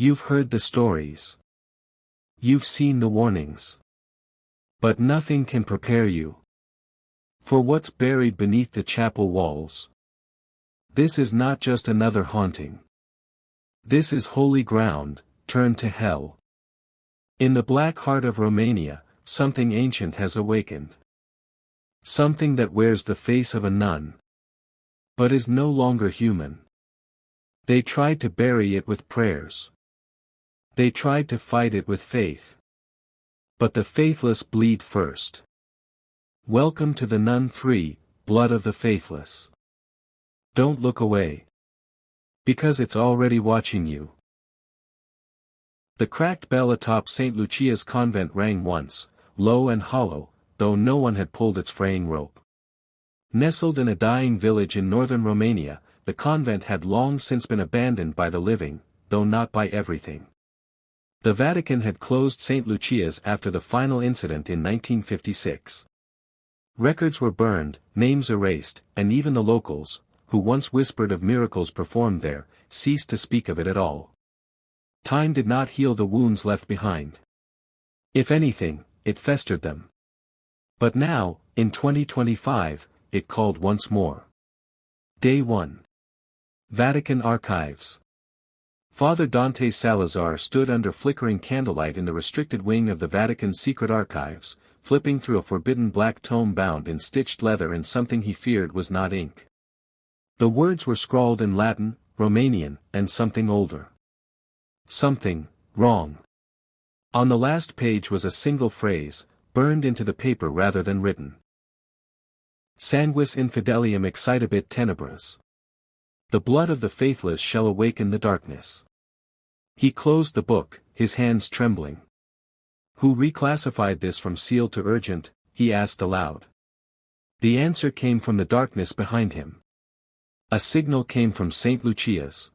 You've heard the stories. You've seen the warnings. But nothing can prepare you for what's buried beneath the chapel walls. This is not just another haunting. This is holy ground, turned to hell. In the black heart of Romania, something ancient has awakened. Something that wears the face of a nun, but is no longer human. They tried to bury it with prayers. They tried to fight it with faith. But the faithless bleed first. Welcome to the Nun 3, Blood of the Faithless. Don't look away. Because it's already watching you. The cracked bell atop St. Lucia's convent rang once, low and hollow, though no one had pulled its fraying rope. Nestled in a dying village in northern Romania, the convent had long since been abandoned by the living, though not by everything. The Vatican had closed St. Lucia's after the final incident in 1956. Records were burned, names erased, and even the locals, who once whispered of miracles performed there, ceased to speak of it at all. Time did not heal the wounds left behind. If anything, it festered them. But now, in 2025, it called once more. Day 1. Vatican Archives. Father Dante Salazar stood under flickering candlelight in the restricted wing of the Vatican's secret archives, flipping through a forbidden black tome bound in stitched leather and something he feared was not ink. The words were scrawled in Latin, Romanian, and something older. Something wrong. On the last page was a single phrase, burned into the paper rather than written. Sanguis infidelium excitebit tenebras. The blood of the faithless shall awaken the darkness. He closed the book, his hands trembling. Who reclassified this from sealed to urgent? He asked aloud. The answer came from the darkness behind him. A signal came from St. Lucia's.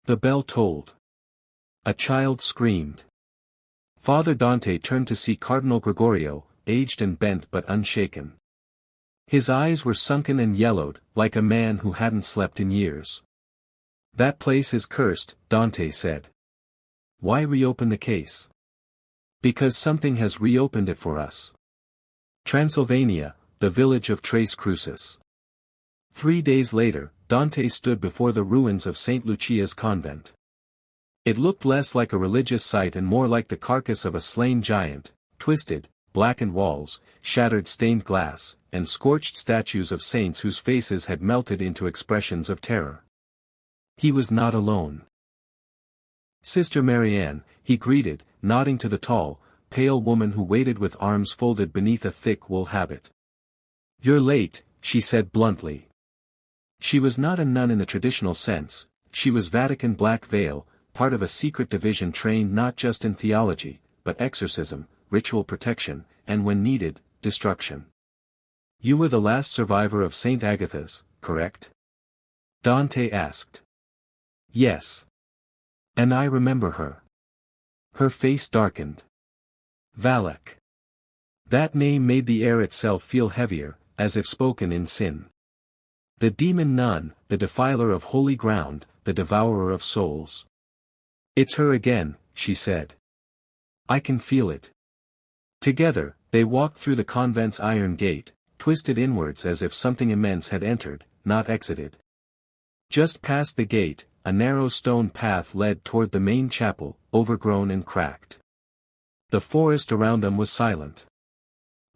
The bell tolled. A child screamed. Father Dante turned to see Cardinal Gregorio, aged and bent but unshaken. His eyes were sunken and yellowed, like a man who hadn't slept in years. That place is cursed, Dante said. Why reopen the case? Because something has reopened it for us. Transylvania, the village of Tres Cruces. 3 days later, Dante stood before the ruins of St. Lucia's convent. It looked less like a religious site and more like the carcass of a slain giant, twisted, blackened walls, shattered stained glass, and scorched statues of saints whose faces had melted into expressions of terror. He was not alone. Sister Marianne, he greeted, nodding to the tall, pale woman who waited with arms folded beneath a thick wool habit. You're late, she said bluntly. She was not a nun in the traditional sense, she was Vatican Black Veil, part of a secret division trained not just in theology, but exorcism, ritual protection, and when needed, destruction. You were the last survivor of St. Agatha's, correct? Dante asked. Yes. And I remember her. Her face darkened. Valak. That name made the air itself feel heavier, as if spoken in sin. The demon nun, the defiler of holy ground, the devourer of souls. It's her again, she said. I can feel it. Together, they walked through the convent's iron gate, twisted inwards as if something immense had entered, not exited. Just past the gate, a narrow stone path led toward the main chapel, overgrown and cracked. The forest around them was silent.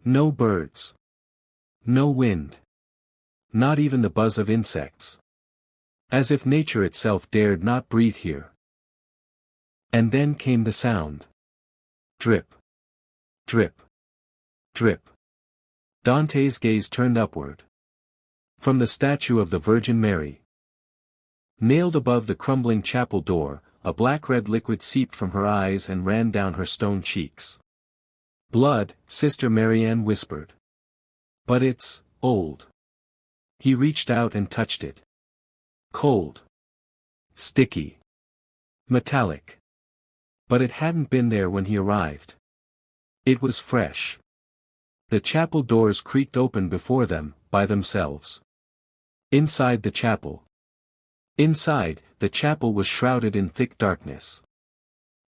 No birds. No wind. Not even the buzz of insects. As if nature itself dared not breathe here. And then came the sound. Drip. Drip. Drip. Dante's gaze turned upward. From the statue of the Virgin Mary. Nailed above the crumbling chapel door, a black-red liquid seeped from her eyes and ran down her stone cheeks. Blood, Sister Marianne whispered. But it's old. He reached out and touched it. Cold. Sticky. Metallic. But it hadn't been there when he arrived. It was fresh. The chapel doors creaked open before them, by themselves. Inside the chapel. Inside, the chapel was shrouded in thick darkness.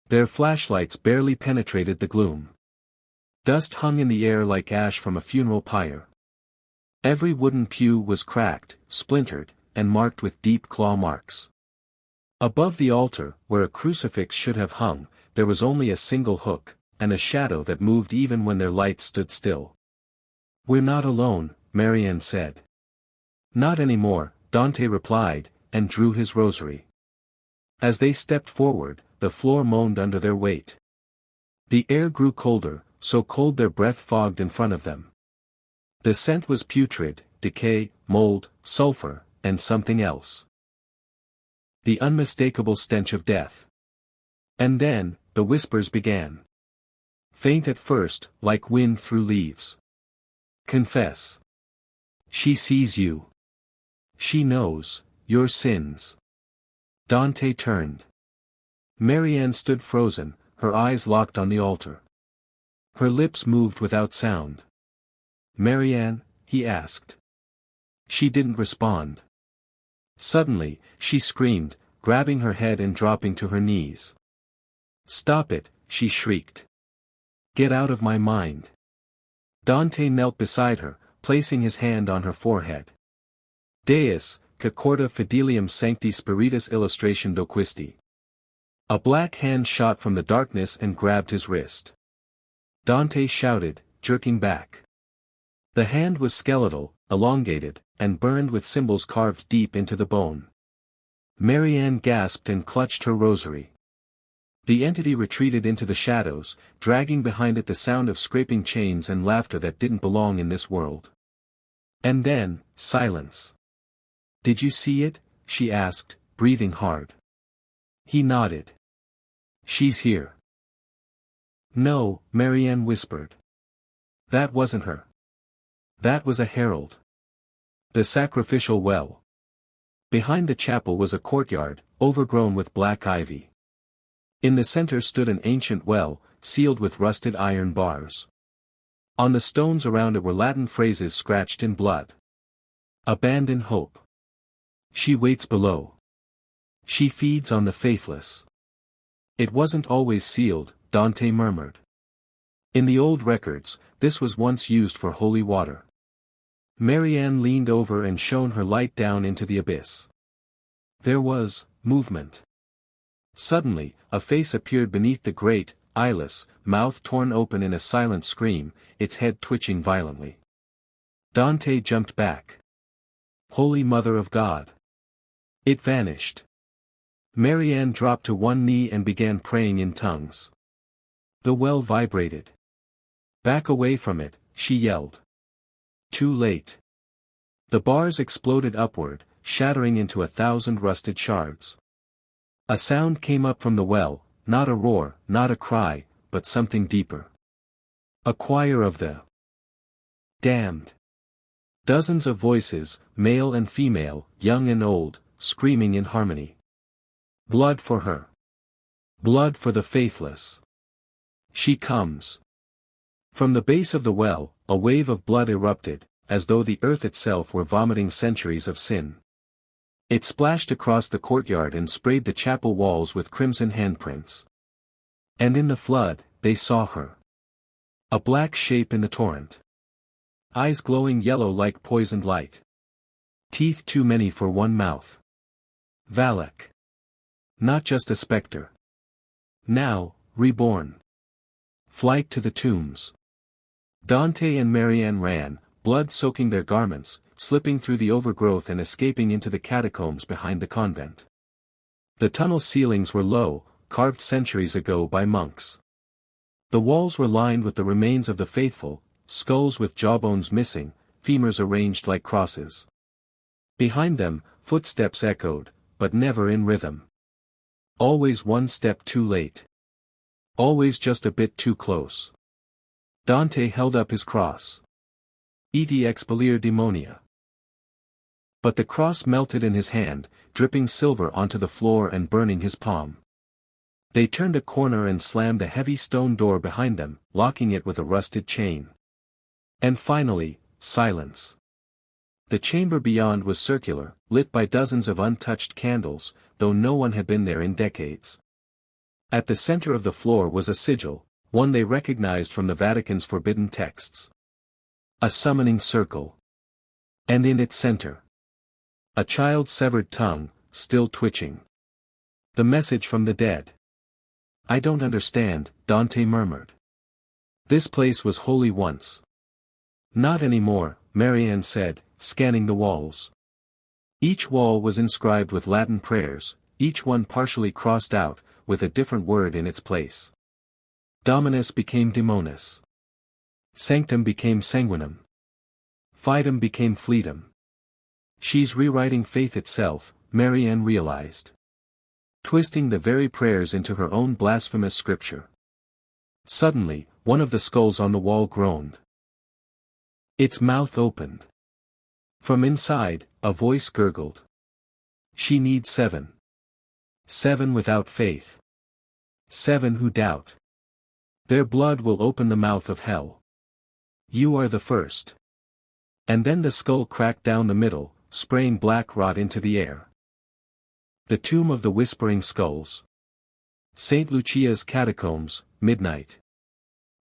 Their flashlights barely penetrated the gloom. Dust hung in the air like ash from a funeral pyre. Every wooden pew was cracked, splintered, and marked with deep claw marks. Above the altar, where a crucifix should have hung, there was only a single hook, and a shadow that moved even when their lights stood still. "We're not alone," Marianne said. "Not anymore," Dante replied, and drew his rosary. As they stepped forward, the floor moaned under their weight. The air grew colder, so cold their breath fogged in front of them. The scent was putrid, decay, mold, sulfur, and something else. The unmistakable stench of death. And then, the whispers began. Faint at first, like wind through leaves. "Confess. She sees you. She knows your sins." Dante turned. Marianne stood frozen, her eyes locked on the altar. Her lips moved without sound. "Marianne?" he asked. She didn't respond. Suddenly, she screamed, grabbing her head and dropping to her knees. "Stop it," she shrieked. "Get out of my mind." Dante knelt beside her, placing his hand on her forehead. "Deus, que corda fidelium sancti spiritus illustration doquisti." A black hand shot from the darkness and grabbed his wrist. Dante shouted, jerking back. The hand was skeletal, elongated, and burned with symbols carved deep into the bone. Marianne gasped and clutched her rosary. The entity retreated into the shadows, dragging behind it the sound of scraping chains and laughter that didn't belong in this world. And then, silence. "Did you see it?" she asked, breathing hard. He nodded. "She's here." "No," Marianne whispered. "That wasn't her. That was a herald. The sacrificial well." Behind the chapel was a courtyard, overgrown with black ivy. In the center stood an ancient well, sealed with rusted iron bars. On the stones around it were Latin phrases scratched in blood. "Abandon hope. She waits below. She feeds on the faithless." It wasn't always sealed, Dante murmured. In the old records, this was once used for holy water. Marianne leaned over and shone her light down into the abyss. There was movement. Suddenly, a face appeared beneath the grate, eyeless, mouth torn open in a silent scream, its head twitching violently. Dante jumped back. "Holy Mother of God!" It vanished. Marianne dropped to one knee and began praying in tongues. The well vibrated. "Back away from it," she yelled. Too late. The bars exploded upward, shattering into 1,000 rusted shards. A sound came up from the well, not a roar, not a cry, but something deeper. A choir of the damned. Dozens of voices, male and female, young and old, screaming in harmony. Blood for her. Blood for the faithless. She comes. From the base of the well, a wave of blood erupted, as though the earth itself were vomiting centuries of sin. It splashed across the courtyard and sprayed the chapel walls with crimson handprints. And in the flood, they saw her. A black shape in the torrent. Eyes glowing yellow like poisoned light. Teeth too many for one mouth. Valak. Not just a specter. Now, reborn. Flight to the tombs. Dante and Marianne ran, blood soaking their garments, slipping through the overgrowth and escaping into the catacombs behind the convent. The tunnel ceilings were low, carved centuries ago by monks. The walls were lined with the remains of the faithful, skulls with jawbones missing, femurs arranged like crosses. Behind them, footsteps echoed, but never in rhythm. Always one step too late. Always just a bit too close. Dante held up his cross. Et expelir demonia. But the cross melted in his hand, dripping silver onto the floor and burning his palm. They turned a corner and slammed a heavy stone door behind them, locking it with a rusted chain. And finally, silence. The chamber beyond was circular, lit by dozens of untouched candles, though no one had been there in decades. At the center of the floor was a sigil, one they recognized from the Vatican's forbidden texts. A summoning circle. And in its center, a child's severed tongue, still twitching. The message from the dead. "I don't understand," Dante murmured. "This place was holy once." "Not anymore," Marianne said, scanning the walls. Each wall was inscribed with Latin prayers, each one partially crossed out, with a different word in its place. Dominus became Demonis. Sanctum became Sanguinum. Fidem became Fleetum. She's rewriting faith itself, Marianne realized. Twisting the very prayers into her own blasphemous scripture. Suddenly, one of the skulls on the wall groaned. Its mouth opened. From inside, a voice gurgled. "She needs 7. 7 without faith. 7 who doubt. Their blood will open the mouth of hell. You are the first." And then the skull cracked down the middle, spraying black rot into the air. The tomb of the whispering skulls. St. Lucia's catacombs, midnight.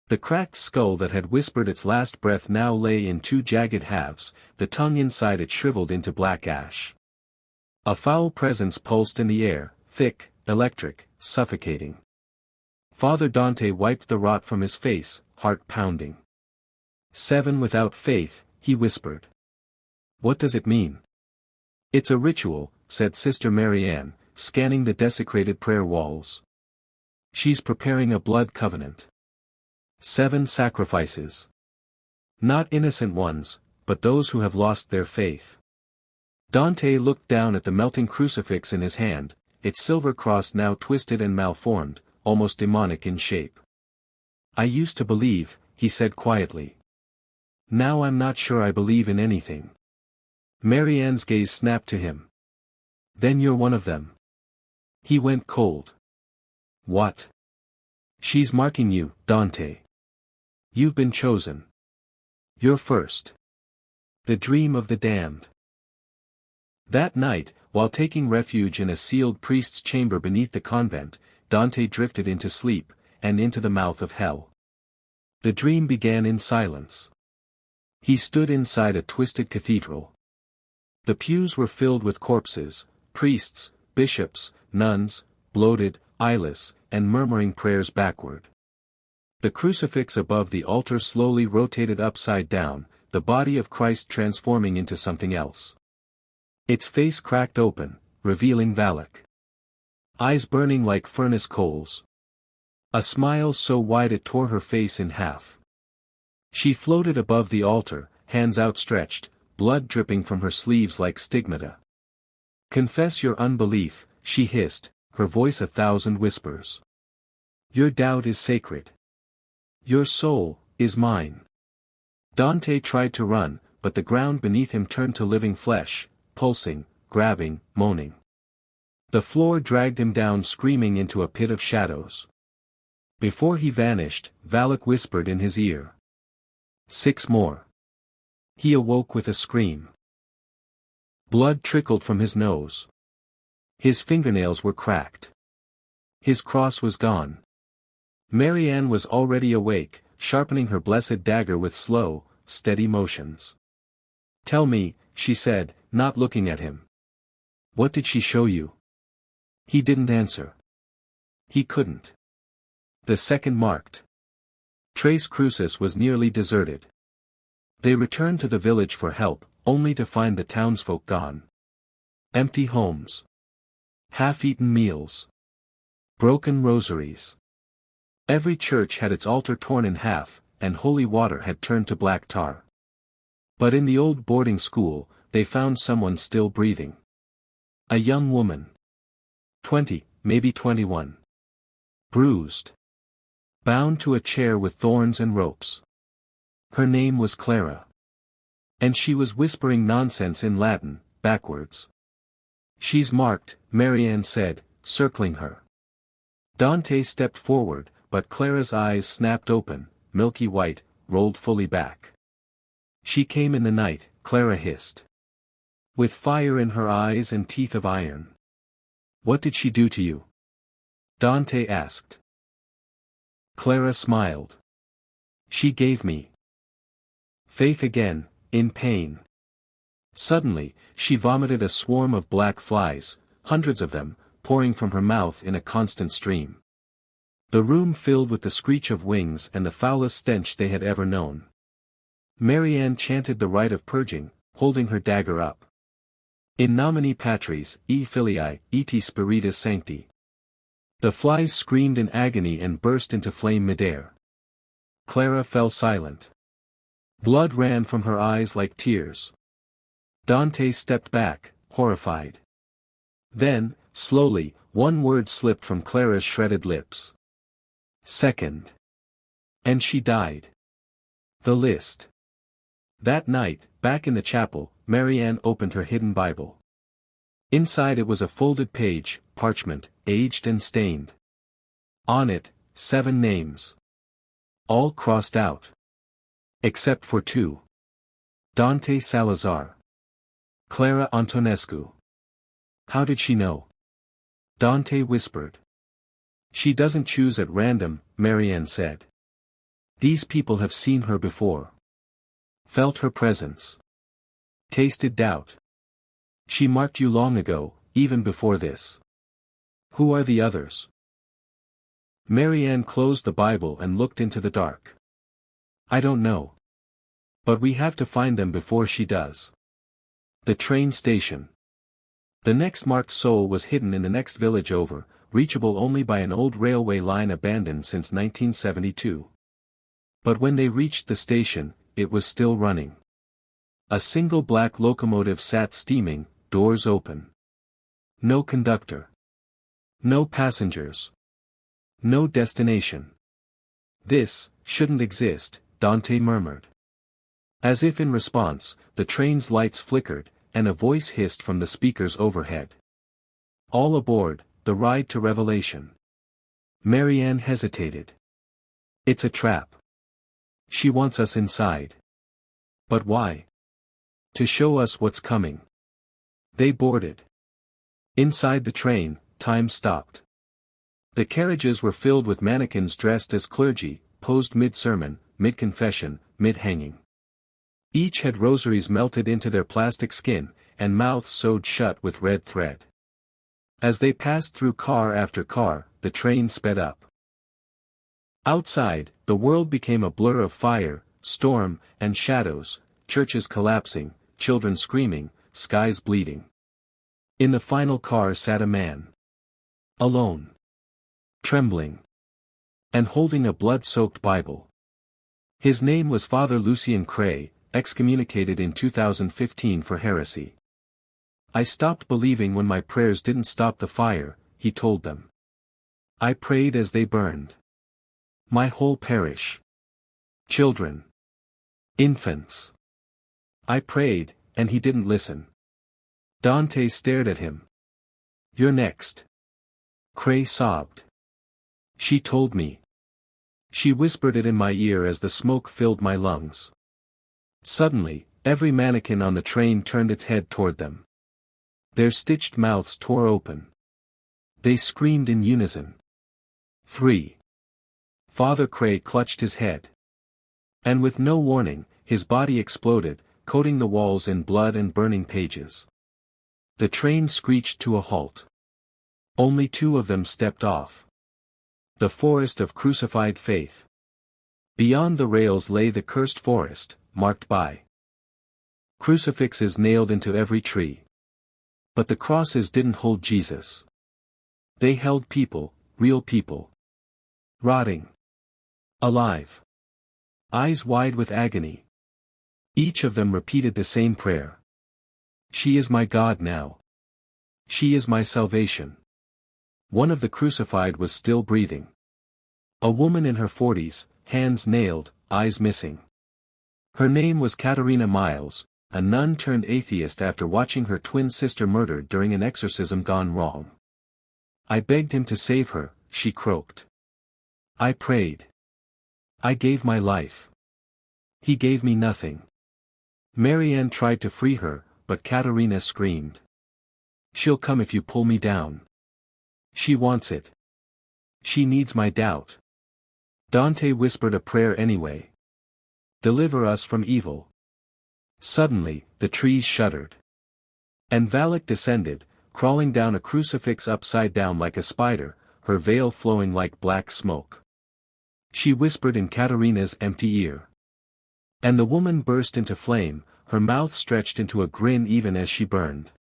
The cracked skull that had whispered its last breath now lay in 2 jagged halves, the tongue inside it shriveled into black ash. A foul presence pulsed in the air, thick, electric, suffocating. Father Dante wiped the rot from his face, heart pounding. 7 without faith, he whispered. "What does it mean?" "It's a ritual," said Sister Marianne, scanning the desecrated prayer walls. "She's preparing a blood covenant. 7 sacrifices. Not innocent ones, but those who have lost their faith." Dante looked down at the melting crucifix in his hand, its silver cross now twisted and malformed, almost demonic in shape. "I used to believe," he said quietly. "Now I'm not sure I believe in anything." Marianne's gaze snapped to him. "Then you're one of them." He went cold. "What?" "She's marking you, Dante. You've been chosen. You're first. The dream of the damned." That night, while taking refuge in a sealed priest's chamber beneath the convent, Dante drifted into sleep, and into the mouth of hell. The dream began in silence. He stood inside a twisted cathedral. The pews were filled with corpses, priests, bishops, nuns, bloated, eyeless, and murmuring prayers backward. The crucifix above the altar slowly rotated upside down, the body of Christ transforming into something else. Its face cracked open, revealing Valak. Eyes burning like furnace coals. A smile so wide it tore her face in half. She floated above the altar, hands outstretched, blood dripping from her sleeves like stigmata. "Confess your unbelief," she hissed, her voice 1,000 whispers. "Your doubt is sacred. Your soul is mine." Dante tried to run, but the ground beneath him turned to living flesh, pulsing, grabbing, moaning. The floor dragged him down screaming into a pit of shadows. Before he vanished, Valak whispered in his ear. 6 more. He awoke with a scream. Blood trickled from his nose. His fingernails were cracked. His cross was gone. Marianne was already awake, sharpening her blessed dagger with slow, steady motions. "Tell me," she said, not looking at him. "What did she show you?" He didn't answer. He couldn't. The second marked. Tres Cruces was nearly deserted. They returned to the village for help, only to find the townsfolk gone. Empty homes. Half-eaten meals. Broken rosaries. Every church had its altar torn in half, and holy water had turned to black tar. But in the old boarding school, they found someone still breathing. A young woman. 20, maybe 21. Bruised. Bound to a chair with thorns and ropes. Her name was Clara. And she was whispering nonsense in Latin, backwards. "She's marked," Marianne said, circling her. Dante stepped forward, but Clara's eyes snapped open, milky white, rolled fully back. "She came in the night," Clara hissed. "With fire in her eyes and teeth of iron." "What did she do to you?" Dante asked. Clara smiled. She gave me faith again, in pain. Suddenly, she vomited a swarm of black flies, hundreds of them, pouring from her mouth in a constant stream. The room filled with the screech of wings and the foulest stench they had ever known. Marianne chanted the rite of purging, holding her dagger up. In nomine Patris, et Filii, et Spiritus Sancti. The flies screamed in agony and burst into flame midair. Clara fell silent. Blood ran from her eyes like tears. Dante stepped back, horrified. Then, slowly, one word slipped from Clara's shredded lips. Second. And she died. The list. That night, back in the chapel, Marianne opened her hidden Bible. Inside it was a folded page, parchment, aged and stained. On it, 7 names. All crossed out. Except for 2. Dante Salazar. Clara Antonescu. How did she know? Dante whispered. She doesn't choose at random, Marianne said. These people have seen her before. Felt her presence. Tasted doubt. She marked you long ago, even before this. Who are the others? Marianne closed the Bible and looked into the dark. I don't know. But we have to find them before she does. The train station. The next marked soul was hidden in the next village over, reachable only by an old railway line abandoned since 1972. But when they reached the station, it was still running. A single black locomotive sat steaming, doors open. No conductor. No passengers. No destination. This shouldn't exist, Dante murmured. As if in response, the train's lights flickered, and a voice hissed from the speakers overhead. All aboard, the ride to revelation. Marianne hesitated. It's a trap. She wants us inside. But why? To show us what's coming. They boarded. Inside the train, time stopped. The carriages were filled with mannequins dressed as clergy, posed mid-sermon, mid-confession, mid-hanging. Each had rosaries melted into their plastic skin, and mouths sewed shut with red thread. As they passed through car after car, the train sped up. Outside, the world became a blur of fire, storm, and shadows, churches collapsing, children screaming, skies bleeding. In the final car sat a man. Alone. Trembling. And holding a blood-soaked Bible. His name was Father Lucien Cray, excommunicated in 2015 for heresy. I stopped believing when my prayers didn't stop the fire, he told them. I prayed as they burned. My whole parish. Children. Infants. I prayed, and he didn't listen. Dante stared at him. You're next. Cray sobbed. She told me. She whispered it in my ear as the smoke filled my lungs. Suddenly, every mannequin on the train turned its head toward them. Their stitched mouths tore open. They screamed in unison. 3. Father Cray clutched his head. And with no warning, his body exploded, coating the walls in blood and burning pages. The train screeched to a halt. Only 2 of them stepped off. The forest of crucified faith. Beyond the rails lay the cursed forest, marked by crucifixes nailed into every tree. But the crosses didn't hold Jesus. They held people, real people. Rotting. Alive. Eyes wide with agony. Each of them repeated the same prayer. She is my God now. She is my salvation. One of the crucified was still breathing. A woman in her 40s, hands nailed, eyes missing. Her name was Katerina Miles, a nun turned atheist after watching her twin sister murdered during an exorcism gone wrong. I begged him to save her, she croaked. I prayed. I gave my life. He gave me nothing. Marianne tried to free her, but Katerina screamed. She'll come if you pull me down. She wants it. She needs my doubt. Dante whispered a prayer anyway. Deliver us from evil. Suddenly, the trees shuddered. And Valak descended, crawling down a crucifix upside down like a spider, her veil flowing like black smoke. She whispered in Katerina's empty ear. And the woman burst into flame, her mouth stretched into a grin even as she burned.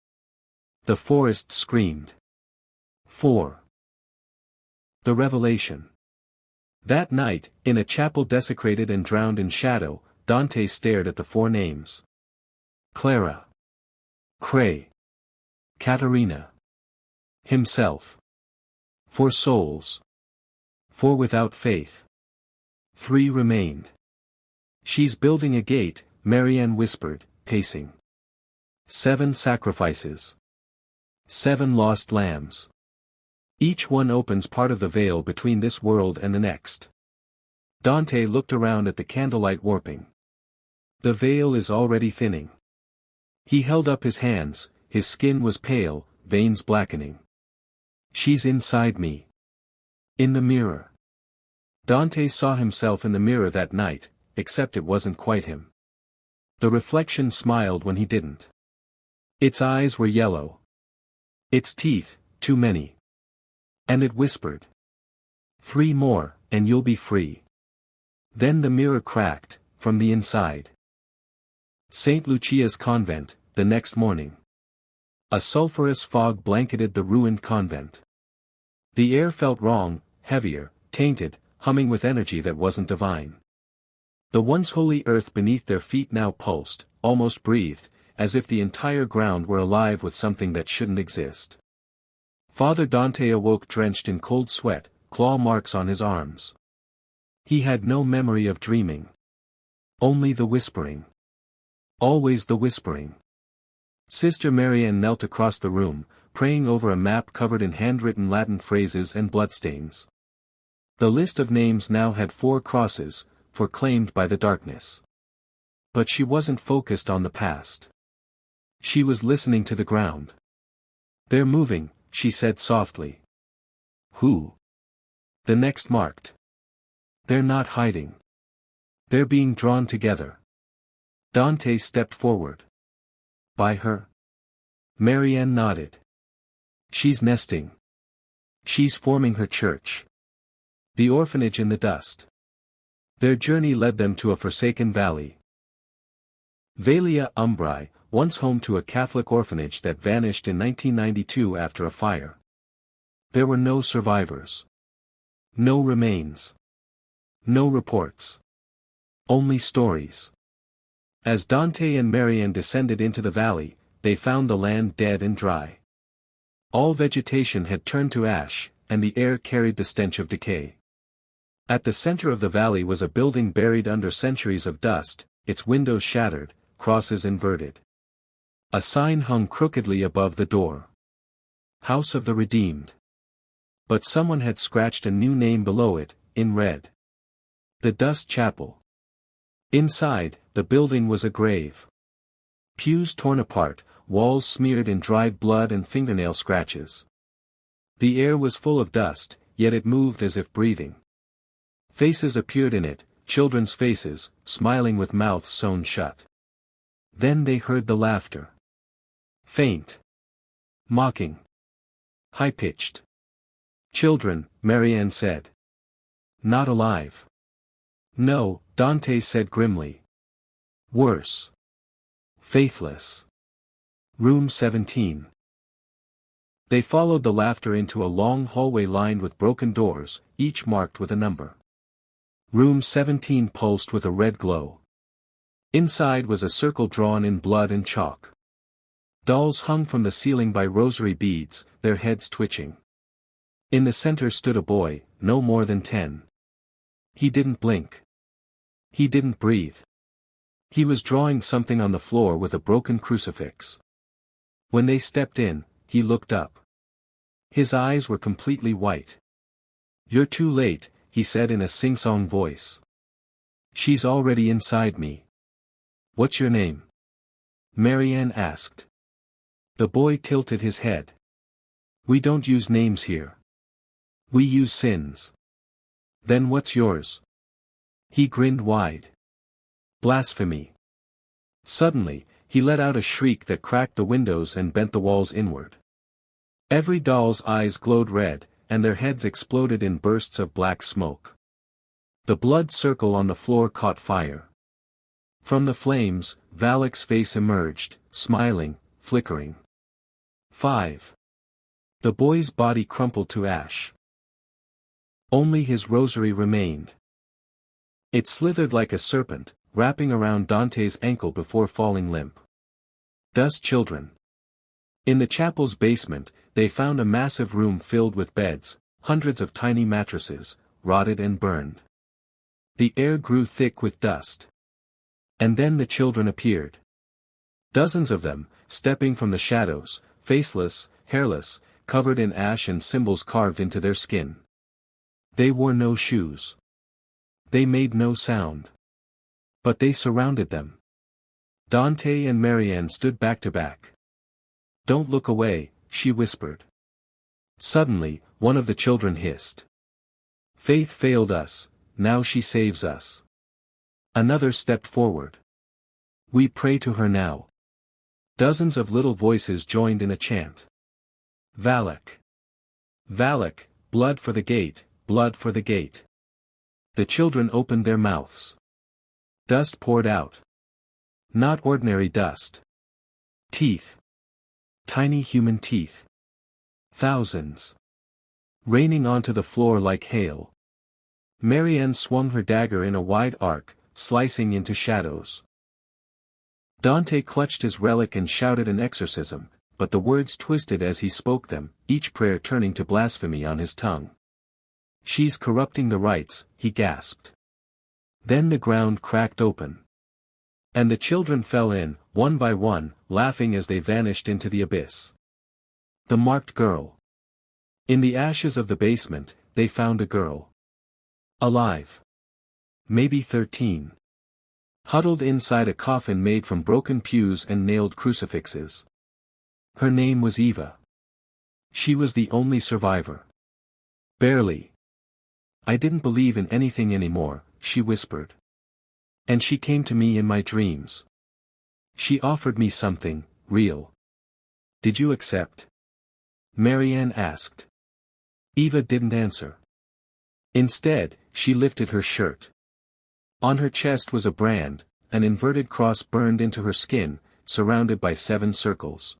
The forest screamed. 4. The Revelation. That night, in a chapel desecrated and drowned in shadow, Dante stared at the 4 names. Clara. Cray. Caterina. Himself. 4 souls. 4 without faith. 3 remained. She's building a gate, Marianne whispered, pacing. 7 sacrifices. 7 lost lambs. Each one opens part of the veil between this world and the next. Dante looked around at the candlelight warping. The veil is already thinning. He held up his hands, his skin was pale, veins blackening. She's inside me. In the mirror. Dante saw himself in the mirror that night, except it wasn't quite him. The reflection smiled when he didn't. Its eyes were yellow. Its teeth, too many. And it whispered. 3 more, and you'll be free. Then the mirror cracked, from the inside. St. Lucia's convent, the next morning. A sulphurous fog blanketed the ruined convent. The air felt wrong, heavier, tainted, humming with energy that wasn't divine. The once holy earth beneath their feet now pulsed, almost breathed, as if the entire ground were alive with something that shouldn't exist. Father Dante awoke drenched in cold sweat, claw marks on his arms. He had no memory of dreaming. Only the whispering. Always the whispering. Sister Marianne knelt across the room, praying over a map covered in handwritten Latin phrases and bloodstains. The list of names now had 4 crosses, proclaimed by the darkness. But she wasn't focused on the past. She was listening to the ground. They're moving, she said softly. Who? The next marked. They're not hiding. They're being drawn together. Dante stepped forward. By her? Marianne nodded. She's nesting. She's forming her church. The orphanage in the dust. Their journey led them to a forsaken valley. Valia Umbrae, once home to a Catholic orphanage that vanished in 1992 after a fire. There were no survivors. No remains. No reports. Only stories. As Dante and Marianne descended into the valley, they found the land dead and dry. All vegetation had turned to ash, and the air carried the stench of decay. At the center of the valley was a building buried under centuries of dust, its windows shattered, crosses inverted. A sign hung crookedly above the door. House of the Redeemed. But someone had scratched a new name below it, in red. The Dust Chapel. Inside, the building was a grave. Pews torn apart, walls smeared in dried blood and fingernail scratches. The air was full of dust, yet it moved as if breathing. Faces appeared in it, children's faces, smiling with mouths sewn shut. Then they heard the laughter. Faint. Mocking. High-pitched. Children, Marianne said. Not alive. No, Dante said grimly. Worse. Faithless. Room 17. They followed the laughter into a long hallway lined with broken doors, each marked with a number. Room 17 pulsed with a red glow. Inside was a circle drawn in blood and chalk. Dolls hung from the ceiling by rosary beads, their heads twitching. In the center stood a boy, no more than 10. He didn't blink. He didn't breathe. He was drawing something on the floor with a broken crucifix. When they stepped in, he looked up. His eyes were completely white. You're too late, he said in a sing-song voice. She's already inside me. What's your name? Marianne asked. The boy tilted his head. We don't use names here. We use sins. Then what's yours? He grinned wide. Blasphemy. Suddenly, he let out a shriek that cracked the windows and bent the walls inward. Every doll's eyes glowed red, and their heads exploded in bursts of black smoke. The blood circle on the floor caught fire. From the flames, Valak's face emerged, smiling, flickering. 5. The boy's body crumpled to ash. Only his rosary remained. It slithered like a serpent, wrapping around Dante's ankle before falling limp. Thus children. In the chapel's basement, they found a massive room filled with beds, hundreds of tiny mattresses, rotted and burned. The air grew thick with dust. And then the children appeared. Dozens of them, stepping from the shadows, faceless, hairless, covered in ash and symbols carved into their skin. They wore no shoes. They made no sound. But they surrounded them. Dante and Marianne stood back to back. "Don't look away," she whispered. Suddenly, one of the children hissed. "Faith failed us, now she saves us." Another stepped forward. "We pray to her now." Dozens of little voices joined in a chant. Valak. Valak, blood for the gate, blood for the gate. The children opened their mouths. Dust poured out. Not ordinary dust. Teeth. Tiny human teeth. Thousands. Raining onto the floor like hail. Marianne swung her dagger in a wide arc, slicing into shadows. Dante clutched his relic and shouted an exorcism, but the words twisted as he spoke them, each prayer turning to blasphemy on his tongue. "She's corrupting the rites," he gasped. Then the ground cracked open. And the children fell in, one by one, laughing as they vanished into the abyss. The marked girl. In the ashes of the basement, they found a girl. Alive. Maybe 13. Huddled inside a coffin made from broken pews and nailed crucifixes. Her name was Eva. She was the only survivor. Barely. "I didn't believe in anything anymore," she whispered. "And she came to me in my dreams. She offered me something, real. Did you accept?" Marianne asked. Eva didn't answer. Instead, she lifted her shirt. On her chest was a brand, an inverted cross burned into her skin, surrounded by 7 circles.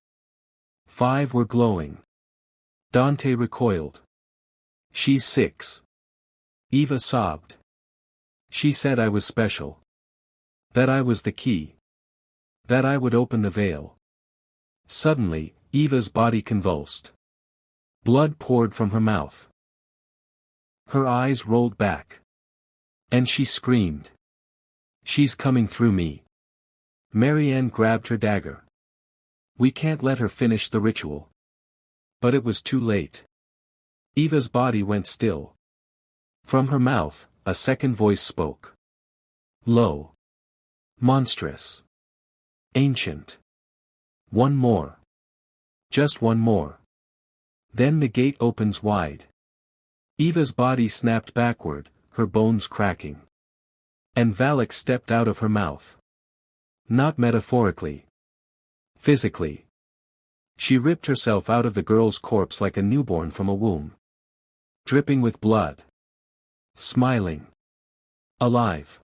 5 were glowing. Dante recoiled. "She's 6. Eva sobbed. "She said I was special. That I was the key. That I would open the veil." Suddenly, Eva's body convulsed. Blood poured from her mouth. Her eyes rolled back. And she screamed. "She's coming through me." Marianne grabbed her dagger. "We can't let her finish the ritual." But it was too late. Eva's body went still. From her mouth, a second voice spoke. Low. Monstrous. Ancient. "One more. Just one more." Then the gate opens wide. Eva's body snapped backward, her bones cracking. And Valak stepped out of her mouth. Not metaphorically. Physically. She ripped herself out of the girl's corpse like a newborn from a womb. Dripping with blood. Smiling. Alive.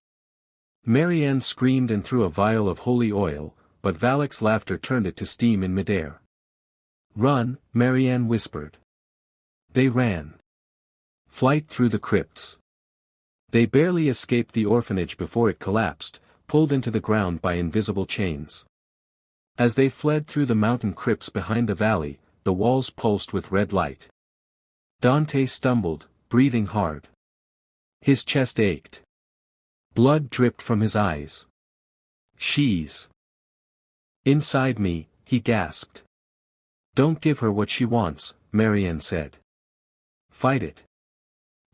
Marianne screamed and threw a vial of holy oil, but Valak's laughter turned it to steam in midair. "Run," Marianne whispered. They ran. Flight through the crypts. They barely escaped the orphanage before it collapsed, pulled into the ground by invisible chains. As they fled through the mountain crypts behind the valley, the walls pulsed with red light. Dante stumbled, breathing hard. His chest ached. Blood dripped from his eyes. "She's inside me," he gasped. "Don't give her what she wants," Marianne said. "Fight it.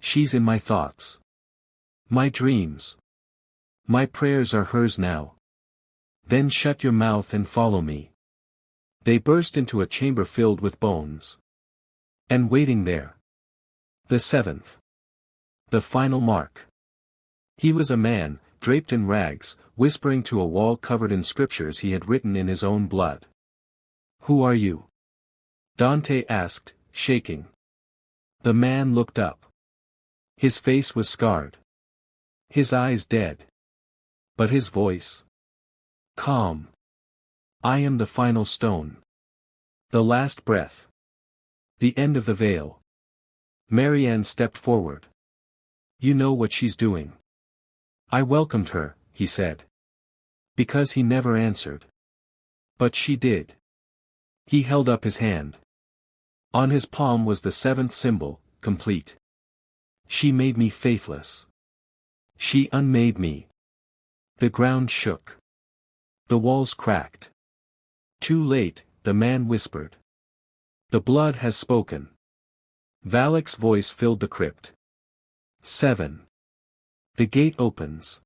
She's in my thoughts. My dreams. My prayers are hers now. Then shut your mouth and follow me." They burst into a chamber filled with bones. And waiting there. The seventh. The final mark. He was a man, draped in rags, whispering to a wall covered in scriptures he had written in his own blood. "Who are you?" Dante asked, shaking. The man looked up. His face was scarred. His eyes dead. But his voice? Calm. "I am the final stone. The last breath. The end of the veil." Marianne stepped forward. "You know what she's doing." "I welcomed her," he said. Because he never answered. But she did. He held up his hand. On his palm was the seventh symbol, complete. "She made me faithless. She unmade me." The ground shook. The walls cracked. "Too late," the man whispered. "The blood has spoken." Valak's voice filled the crypt. 7. The gate opens.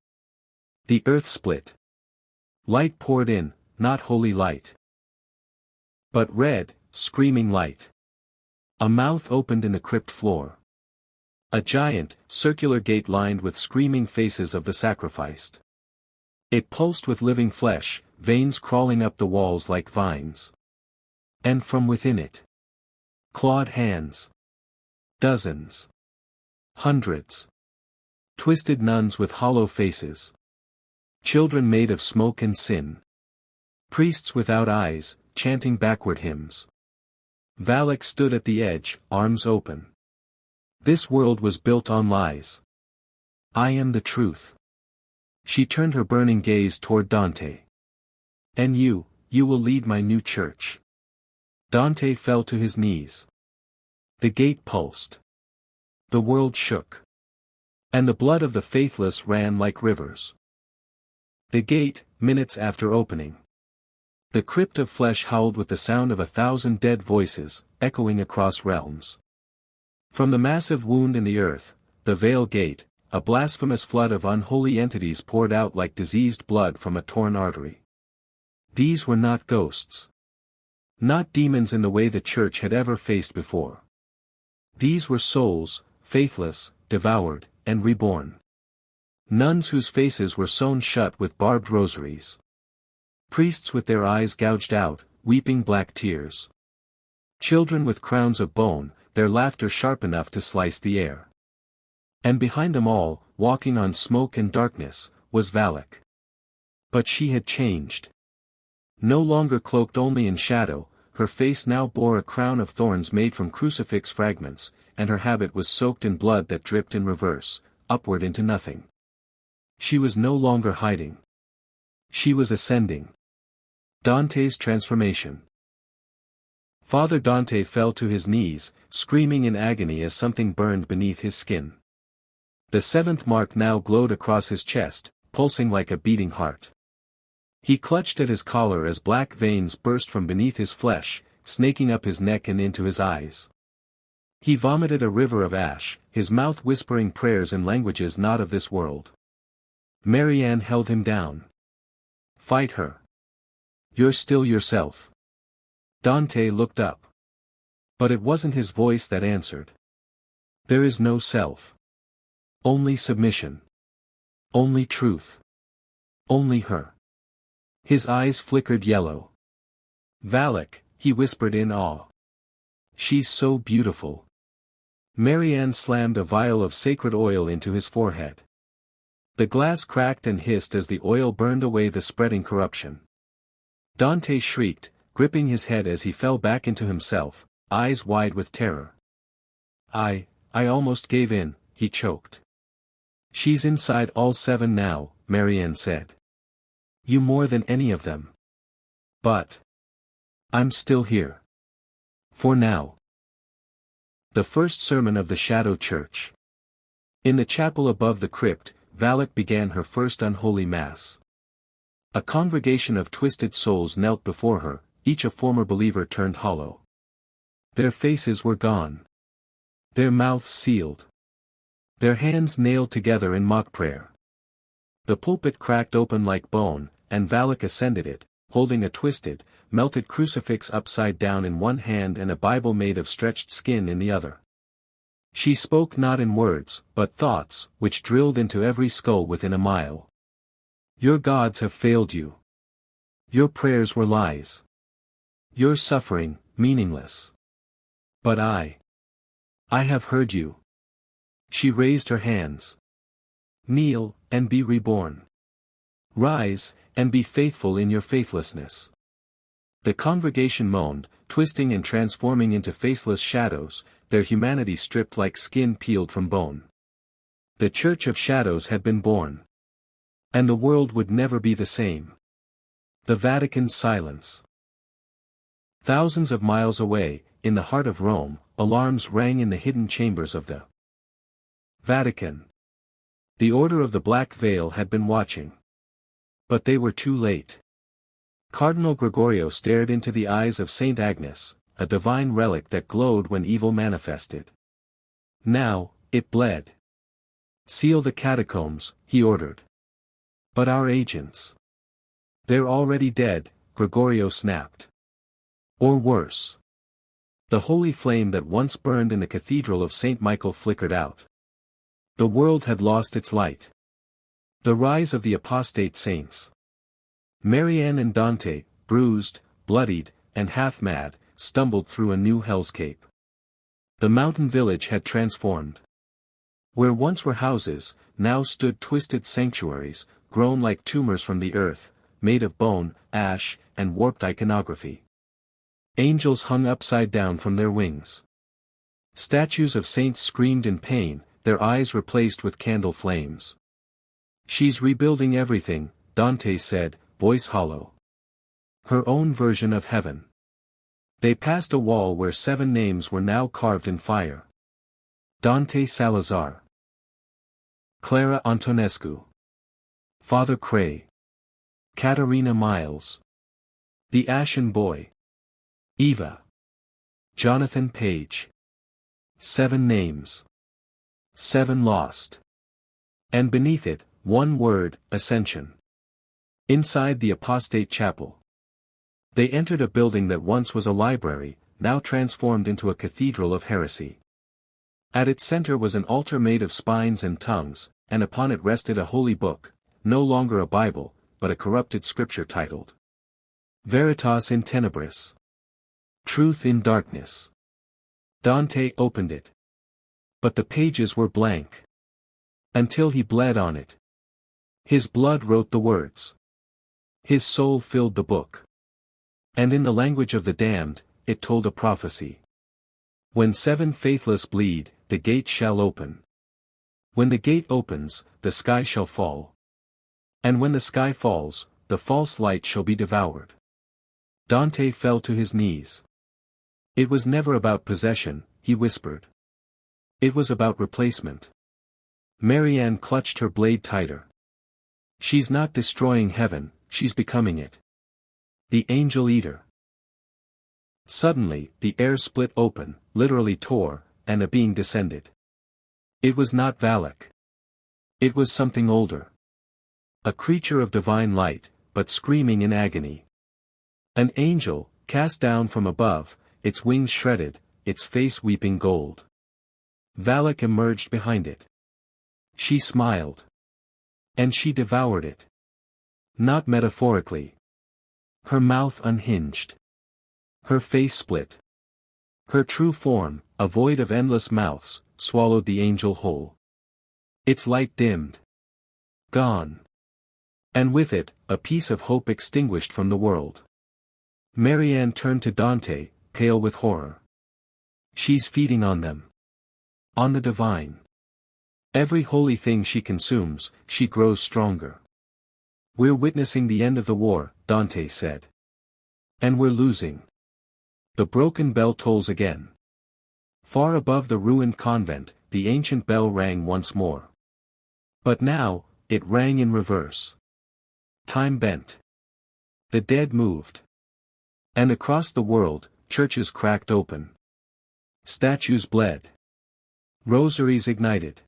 The earth split. Light poured in, not holy light, but red, screaming light. A mouth opened in the crypt floor. A giant, circular gate lined with screaming faces of the sacrificed. It pulsed with living flesh, veins crawling up the walls like vines. And from within it, clawed hands. Dozens. Hundreds. Twisted nuns with hollow faces. Children made of smoke and sin. Priests without eyes, chanting backward hymns. Valak stood at the edge, arms open. This world was built on lies. I am the truth. She turned her burning gaze toward Dante. And you will lead my new church. Dante fell to his knees. The gate pulsed. The world shook. And the blood of the faithless ran like rivers. The gate, minutes after opening. The crypt of flesh howled with the sound of 1,000 dead voices, echoing across realms. From the massive wound in the earth, the veil gate, a blasphemous flood of unholy entities poured out like diseased blood from a torn artery. These were not ghosts. Not demons in the way the church had ever faced before. These were souls, faithless, devoured, and reborn. Nuns whose faces were sewn shut with barbed rosaries. Priests with their eyes gouged out, weeping black tears. Children with crowns of bone, their laughter sharp enough to slice the air. And behind them all, walking on smoke and darkness, was Valak. But she had changed. No longer cloaked only in shadow, her face now bore a crown of thorns made from crucifix fragments, and her habit was soaked in blood that dripped in reverse, upward into nothing. She was no longer hiding. She was ascending. Dante's transformation. Father Dante fell to his knees, screaming in agony as something burned beneath his skin. The seventh mark now glowed across his chest, pulsing like a beating heart. He clutched at his collar as black veins burst from beneath his flesh, snaking up his neck and into his eyes. He vomited a river of ash, his mouth whispering prayers in languages not of this world. Marianne held him down. "Fight her. You're still yourself." Dante looked up. But it wasn't his voice that answered. There is no self. Only submission. Only truth. Only her. His eyes flickered yellow. "Valak," he whispered in awe. "She's so beautiful." Marianne slammed a vial of sacred oil into his forehead. The glass cracked and hissed as the oil burned away the spreading corruption. Dante shrieked, gripping his head as he fell back into himself, eyes wide with terror. I almost gave in," he choked. "She's inside all 7 now," Marianne said. "You more than any of them. But I'm still here. For now." The first sermon of the Shadow Church. In the chapel above the crypt, Valak began her first unholy mass. A congregation of twisted souls knelt before her, each a former believer turned hollow. Their faces were gone. Their mouths sealed. Their hands nailed together in mock prayer. The pulpit cracked open like bone, and Valak ascended it, holding a twisted, melted crucifix upside down in one hand and a Bible made of stretched skin in the other. She spoke not in words, but thoughts, which drilled into every skull within a mile. Your gods have failed you. Your prayers were lies. Your suffering, meaningless. But I have heard you. She raised her hands. Kneel, and be reborn. Rise, and be faithful in your faithlessness. The congregation moaned, twisting and transforming into faceless shadows, their humanity stripped like skin peeled from bone. The Church of Shadows had been born. And the world would never be the same. The Vatican's silence. Thousands of miles away, in the heart of Rome, alarms rang in the hidden chambers of the Vatican. The Order of the Black Veil had been watching. But they were too late. Cardinal Gregorio stared into the eyes of Saint Agnes, a divine relic that glowed when evil manifested. Now, it bled. Seal the catacombs, he ordered. But our agents. They're already dead, Gregorio snapped. Or worse. The holy flame that once burned in the cathedral of St. Michael flickered out. The world had lost its light. The rise of the apostate saints. Marianne and Dante, bruised, bloodied, and half-mad, stumbled through a new hellscape. The mountain village had transformed. Where once were houses, now stood twisted sanctuaries, grown like tumors from the earth, made of bone, ash, and warped iconography. Angels hung upside down from their wings. Statues of saints screamed in pain, their eyes replaced with candle flames. She's rebuilding everything, Dante said, voice hollow. Her own version of heaven. They passed a wall where 7 names were now carved in fire. Dante Salazar. Clara Antonescu. Father Cray. Katerina Miles. The Ashen Boy. Eva. Jonathan Page. 7 names. 7 lost. And beneath it, one word, Ascension. Inside the apostate chapel. They entered a building that once was a library, now transformed into a cathedral of heresy. At its center was an altar made of spines and tongues, and upon it rested a holy book, no longer a Bible, but a corrupted scripture titled Veritas in Tenebris. Truth in Darkness. Dante opened it. But the pages were blank. Until he bled on it. His blood wrote the words. His soul filled the book. And in the language of the damned, it told a prophecy. When 7 faithless bleed, the gate shall open. When the gate opens, the sky shall fall. And when the sky falls, the false light shall be devoured. Dante fell to his knees. It was never about possession, he whispered. It was about replacement. Marianne clutched her blade tighter. She's not destroying heaven, she's becoming it. The angel eater. Suddenly, the air split open, literally tore, and a being descended. It was not Valak. It was something older. A creature of divine light, but screaming in agony. An angel, cast down from above, its wings shredded, its face weeping gold. Valak emerged behind it. She smiled. And she devoured it. Not metaphorically. Her mouth unhinged. Her face split. Her true form, a void of endless mouths, swallowed the angel whole. Its light dimmed. Gone. And with it, a piece of hope extinguished from the world. Marianne turned to Dante, pale with horror. She's feeding on them. On the divine. Every holy thing she consumes, she grows stronger. We're witnessing the end of the war, Dante said. And we're losing. The broken bell tolls again. Far above the ruined convent, the ancient bell rang once more. But now, it rang in reverse. Time bent. The dead moved. And across the world, churches cracked open. Statues bled. Rosaries ignited.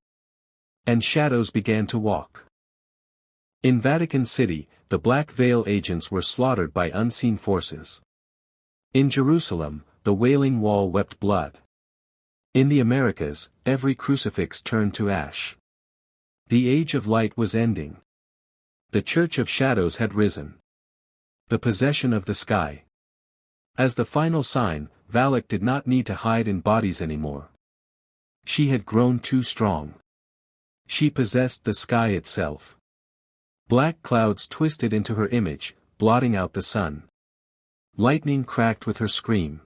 And shadows began to walk. In Vatican City, the Black Veil agents were slaughtered by unseen forces. In Jerusalem, the Wailing Wall wept blood. In the Americas, every crucifix turned to ash. The age of light was ending. The church of shadows had risen. The possession of the sky. As the final sign, Valak did not need to hide in bodies anymore. She had grown too strong. She possessed the sky itself. Black clouds twisted into her image, blotting out the sun. Lightning cracked with her scream.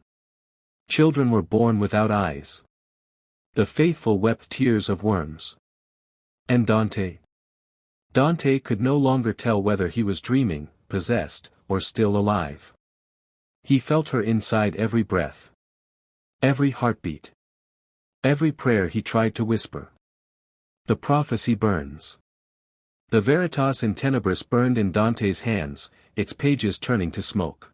Children were born without eyes. The faithful wept tears of worms. And Dante? Dante could no longer tell whether he was dreaming, possessed, or still alive. He felt her inside every breath. Every heartbeat. Every prayer he tried to whisper. The prophecy burns. The Veritas in Tenebris burned in Dante's hands, its pages turning to smoke.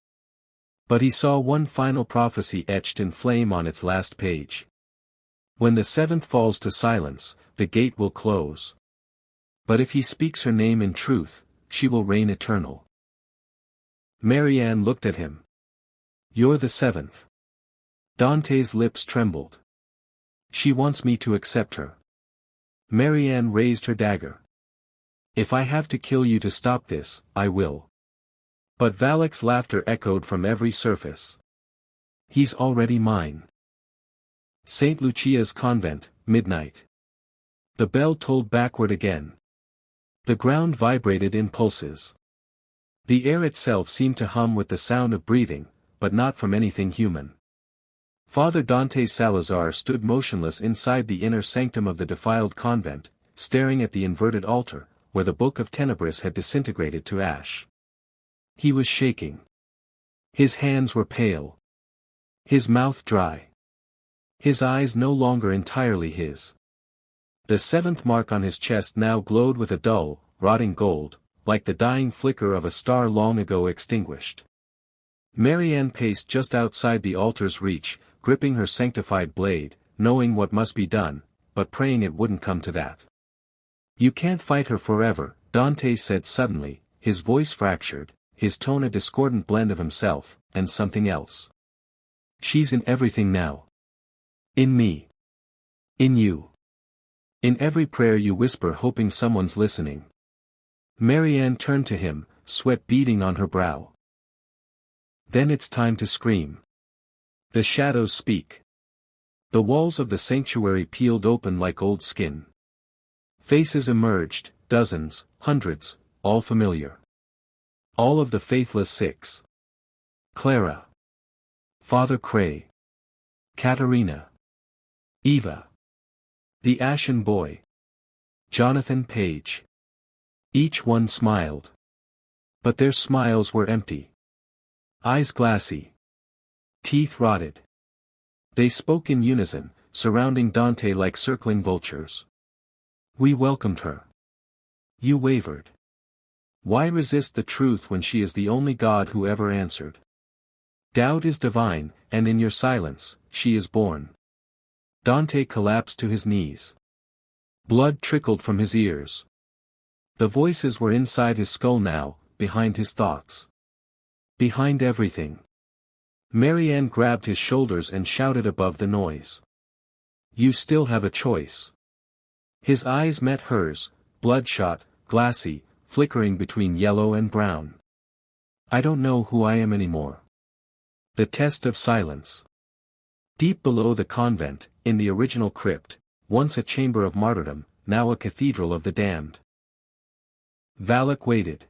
But he saw one final prophecy etched in flame on its last page. When the seventh falls to silence, the gate will close. But if he speaks her name in truth, she will reign eternal. Marianne looked at him. You're the seventh. Dante's lips trembled. She wants me to accept her. Marianne raised her dagger. If I have to kill you to stop this, I will. But Valak's laughter echoed from every surface. He's already mine. St. Lucia's convent, midnight. The bell tolled backward again. The ground vibrated in pulses. The air itself seemed to hum with the sound of breathing, but not from anything human. Father Dante Salazar stood motionless inside the inner sanctum of the defiled convent, staring at the inverted altar, where the Book of Tenebris had disintegrated to ash. He was shaking. His hands were pale. His mouth dry. His eyes no longer entirely his. The seventh mark on his chest now glowed with a dull, rotting gold, like the dying flicker of a star long ago extinguished. Marianne paced just outside the altar's reach, gripping her sanctified blade, knowing what must be done, but praying it wouldn't come to that. You can't fight her forever, Dante said suddenly, his voice fractured, his tone a discordant blend of himself, and something else. She's in everything now. In me. In you. In every prayer you whisper hoping someone's listening. Marianne turned to him, sweat beading on her brow. Then it's time to scream. The shadows speak. The walls of the sanctuary peeled open like old skin. Faces emerged, dozens, hundreds, all familiar. All of the faithless six. Clara. Father Cray. Katerina. Eva. The Ashen Boy. Jonathan Page. Each one smiled. But their smiles were empty. Eyes glassy. Teeth rotted. They spoke in unison, surrounding Dante like circling vultures. We welcomed her. You wavered. Why resist the truth when she is the only God who ever answered? Doubt is divine, and in your silence, she is born. Dante collapsed to his knees. Blood trickled from his ears. The voices were inside his skull now, behind his thoughts. Behind everything. Marianne grabbed his shoulders and shouted above the noise. You still have a choice. His eyes met hers, bloodshot, glassy, flickering between yellow and brown. I don't know who I am anymore. The test of silence. Deep below the convent, in the original crypt, once a chamber of martyrdom, now a cathedral of the damned. Valak waited.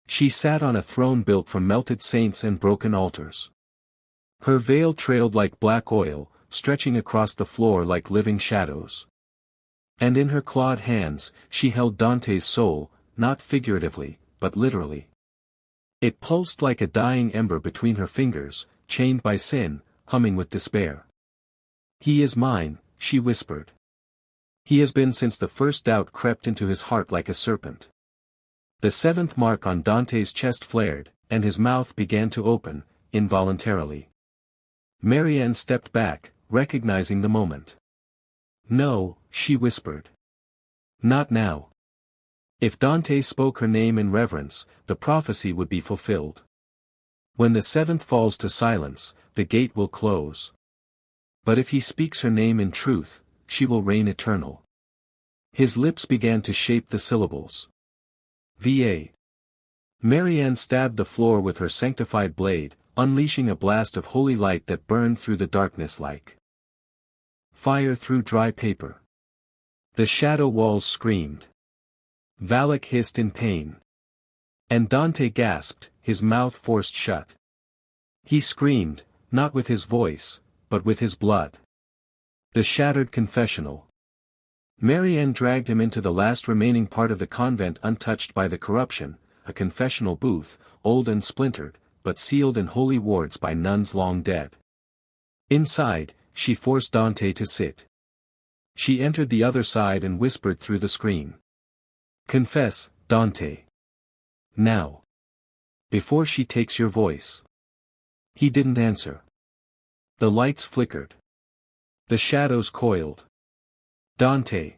She sat on a throne built from melted saints and broken altars. Her veil trailed like black oil, stretching across the floor like living shadows. And in her clawed hands, she held Dante's soul, not figuratively, but literally. It pulsed like a dying ember between her fingers, chained by sin, humming with despair. He is mine, she whispered. He has been since the first doubt crept into his heart like a serpent. The seventh mark on Dante's chest flared, and his mouth began to open, involuntarily. Marianne stepped back, recognizing the moment. No, she whispered. Not now. If Dante spoke her name in reverence, the prophecy would be fulfilled. When the seventh falls to silence, the gate will close. But if he speaks her name in truth, she will reign eternal. His lips began to shape the syllables. Va. Marianne stabbed the floor with her sanctified blade, unleashing a blast of holy light that burned through the darkness like fire through dry paper. The shadow walls screamed. Valak hissed in pain. And Dante gasped, his mouth forced shut. He screamed, not with his voice, but with his blood. The shattered confessional. Marianne dragged him into the last remaining part of the convent untouched by the corruption, a confessional booth, old and splintered, but sealed in holy wards by nuns long dead. Inside, she forced Dante to sit. She entered the other side and whispered through the screen. Confess, Dante. Now. Before she takes your voice. He didn't answer. The lights flickered. The shadows coiled. Dante.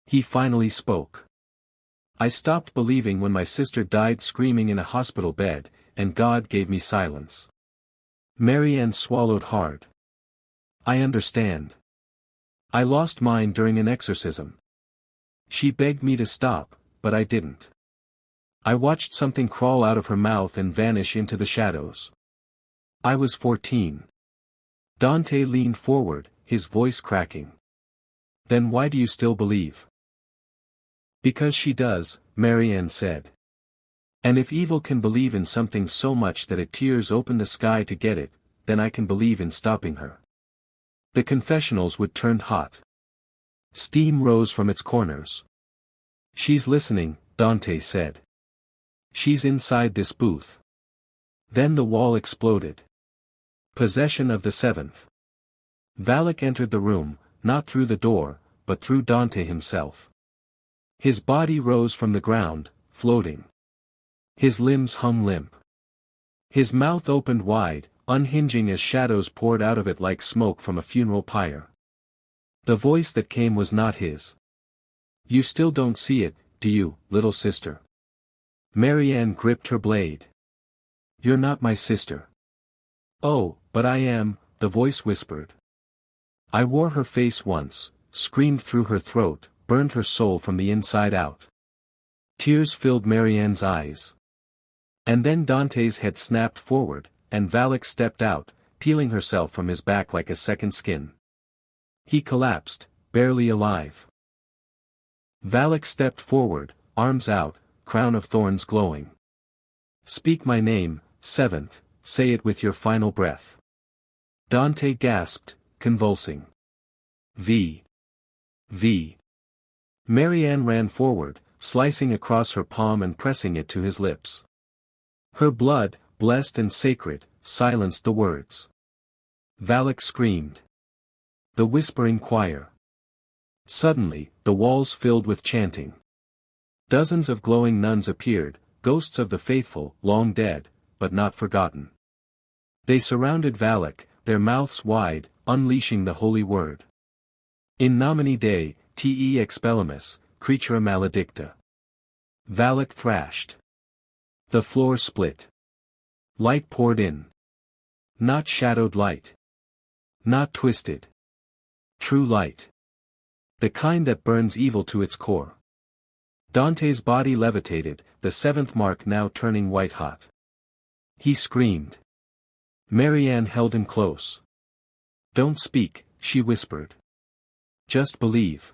He finally spoke. I stopped believing when my sister died screaming in a hospital bed, and God gave me silence. Marianne swallowed hard. I understand. I lost mine during an exorcism. She begged me to stop, but I didn't. I watched something crawl out of her mouth and vanish into the shadows. I was 14. Dante leaned forward, his voice cracking. Then why do you still believe? Because she does, Marianne said. And if evil can believe in something so much that it tears open the sky to get it, then I can believe in stopping her. The confessionals would turn hot. Steam rose from its corners. She's listening, Dante said. She's inside this booth. Then the wall exploded. Possession of the seventh. Valak entered the room, not through the door, but through Dante himself. His body rose from the ground, floating. His limbs hung limp. His mouth opened wide, unhinging as shadows poured out of it like smoke from a funeral pyre. The voice that came was not his. You still don't see it, do you, little sister? Marianne gripped her blade. You're not my sister. Oh, but I am, the voice whispered. I wore her face once, screamed through her throat, burned her soul from the inside out. Tears filled Marianne's eyes. And then Dante's head snapped forward, and Valak stepped out, peeling herself from his back like a second skin. He collapsed, barely alive. Valak stepped forward, arms out, crown of thorns glowing. Speak my name, seventh, say it with your final breath. Dante gasped, convulsing. V. V. Marianne ran forward, slicing across her palm and pressing it to his lips. Her blood, blessed and sacred, silenced the words. Valak screamed. The whispering choir. Suddenly, the walls filled with chanting. Dozens of glowing nuns appeared, ghosts of the faithful, long dead, but not forgotten. They surrounded Valak, their mouths wide, unleashing the holy word. In nomine Dei, te expellimus, creatura maledicta. Valak thrashed. The floor split. Light poured in. Not shadowed light. Not twisted. True light. The kind that burns evil to its core. Dante's body levitated, the seventh mark now turning white-hot. He screamed. Marianne held him close. Don't speak, she whispered. Just believe.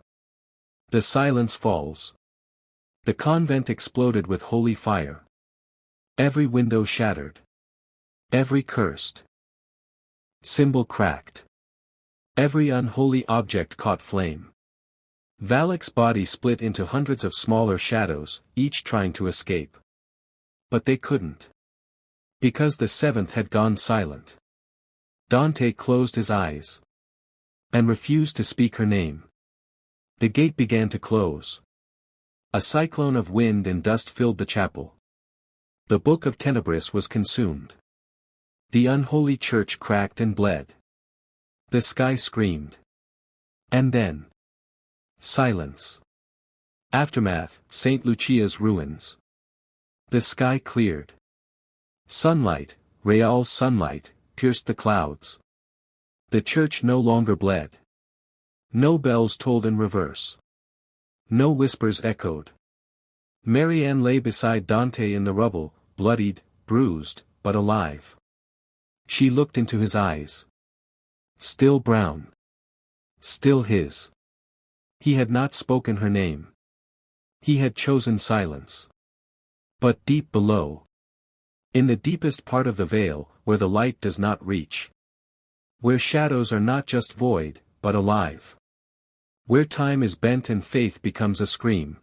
The silence falls. The convent exploded with holy fire. Every window shattered. Every cursed symbol cracked. Every unholy object caught flame. Valak's body split into hundreds of smaller shadows, each trying to escape. But they couldn't. Because the seventh had gone silent. Dante closed his eyes. And refused to speak her name. The gate began to close. A cyclone of wind and dust filled the chapel. The Book of Tenebris was consumed. The unholy church cracked and bled. The sky screamed. And then. Silence. Aftermath, St. Lucia's ruins. The sky cleared. Sunlight, real sunlight, pierced the clouds. The church no longer bled. No bells tolled in reverse. No whispers echoed. Marianne lay beside Dante in the rubble, bloodied, bruised, but alive. She looked into his eyes. Still brown. Still his. He had not spoken her name. He had chosen silence. But deep below, in the deepest part of the veil, where the light does not reach, where shadows are not just void, but alive, where time is bent and faith becomes a scream,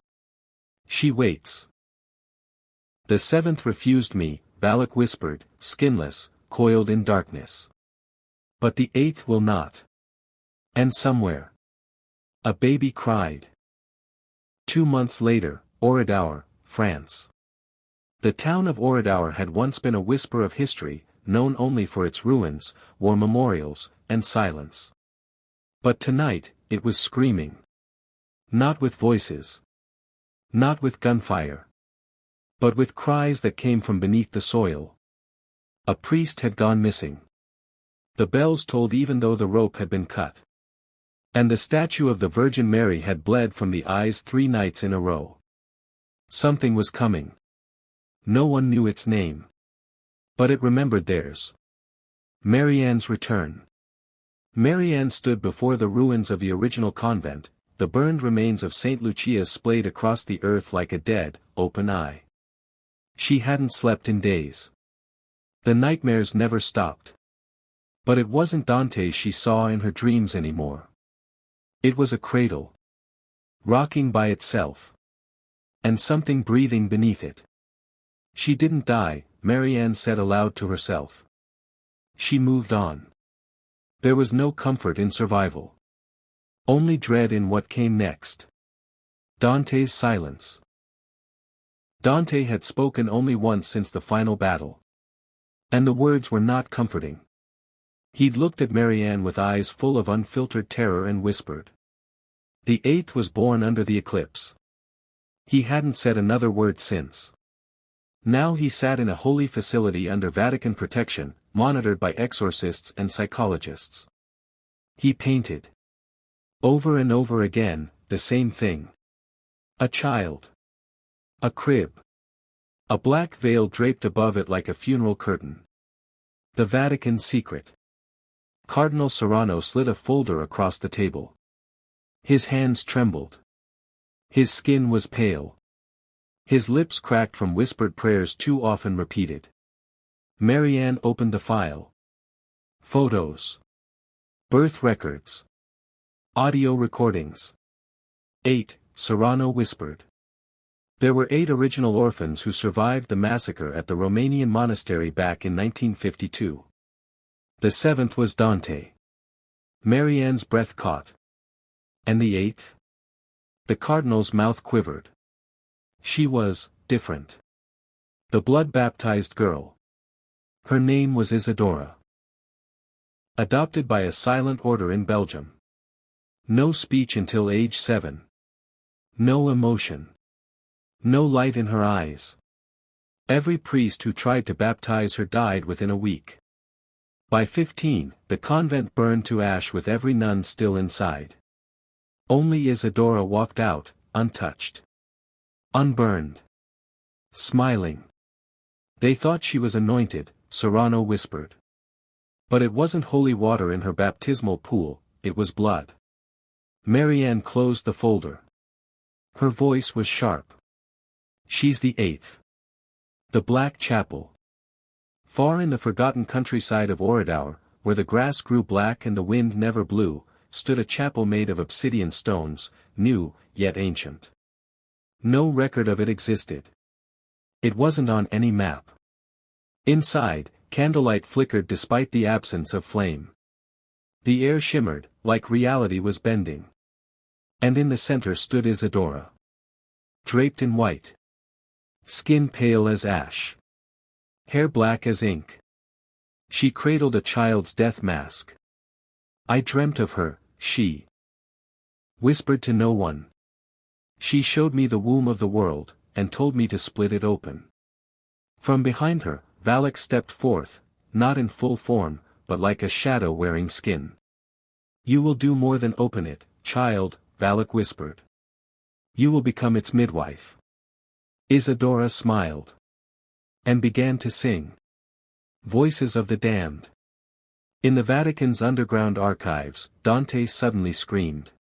she waits. The seventh refused me, Balak whispered, skinless, coiled in darkness. But the eighth will not. And somewhere, a baby cried. 2 months later, Oradour, France. The town of Oradour had once been a whisper of history, known only for its ruins, war memorials, and silence. But tonight, it was screaming. Not with voices. Not with gunfire. But with cries that came from beneath the soil. A priest had gone missing. The bells tolled even though the rope had been cut. And the statue of the Virgin Mary had bled from the eyes 3 nights in a row. Something was coming. No one knew its name. But it remembered theirs. Marianne's return. Marianne stood before the ruins of the original convent, the burned remains of St. Lucia splayed across the earth like a dead, open eye. She hadn't slept in days. The nightmares never stopped. But it wasn't Dante she saw in her dreams anymore. It was a cradle. Rocking by itself. And something breathing beneath it. She didn't die, Marianne said aloud to herself. She moved on. There was no comfort in survival. Only dread in what came next. Dante's silence. Dante had spoken only once since the final battle. And the words were not comforting. He'd looked at Marianne with eyes full of unfiltered terror and whispered. The eighth was born under the eclipse. He hadn't said another word since. Now he sat in a holy facility under Vatican protection, monitored by exorcists and psychologists. He painted. Over and over again, the same thing. A child. A crib. A black veil draped above it like a funeral curtain. The Vatican secret. Cardinal Serrano slid a folder across the table. His hands trembled. His skin was pale. His lips cracked from whispered prayers too often repeated. Marianne opened the file. Photos. Birth records. Audio recordings. 8, Serrano whispered. There were 8 original orphans who survived the massacre at the Romanian monastery back in 1952. The 7th was Dante. Marianne's breath caught. And the 8th? The cardinal's mouth quivered. She was different. The blood-baptized girl. Her name was Isadora. Adopted by a silent order in Belgium. No speech until age 7. No emotion. No light in her eyes. Every priest who tried to baptize her died within a week. By 15, the convent burned to ash with every nun still inside. Only Isadora walked out, untouched. Unburned. Smiling. They thought she was anointed, Serrano whispered. But it wasn't holy water in her baptismal pool, it was blood. Marianne closed the folder. Her voice was sharp. She's the 8th. The Black Chapel. Far in the forgotten countryside of Oradour, where the grass grew black and the wind never blew, stood a chapel made of obsidian stones, new, yet ancient. No record of it existed. It wasn't on any map. Inside, candlelight flickered despite the absence of flame. The air shimmered, like reality was bending. And in the center stood Isadora. Draped in white. Skin pale as ash. Hair black as ink. She cradled a child's death mask. I dreamt of her, she whispered to no one. She showed me the womb of the world, and told me to split it open. From behind her, Valak stepped forth, not in full form, but like a shadow wearing skin. You will do more than open it, child, Valak whispered. You will become its midwife. Isadora smiled. And began to sing. Voices of the Damned. In the Vatican's underground archives, Dante suddenly screamed.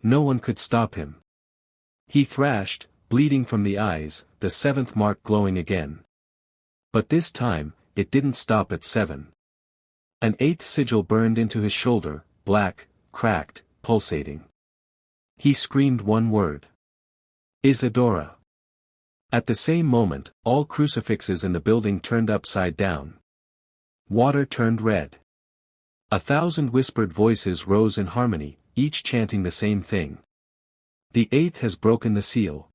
No one could stop him. He thrashed, bleeding from the eyes, the seventh mark glowing again. But this time, it didn't stop at 7. An eighth sigil burned into his shoulder, black, cracked, pulsating. He screamed one word. Isadora. At the same moment, all crucifixes in the building turned upside down. Water turned red. 1,000 whispered voices rose in harmony, each chanting the same thing. The eighth has broken the seal.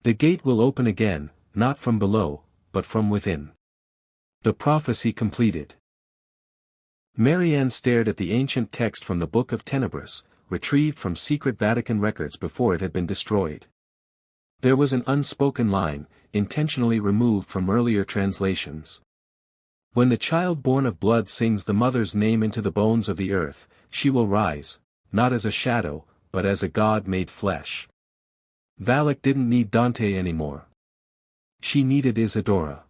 The gate will open again, not from below, but from within. The prophecy completed. Marianne stared at the ancient text from the Book of Tenebris, retrieved from secret Vatican records before it had been destroyed. There was an unspoken line, intentionally removed from earlier translations. When the child born of blood sings the mother's name into the bones of the earth, she will rise, not as a shadow, but as a god made flesh. Valak didn't need Dante anymore. She needed Isadora.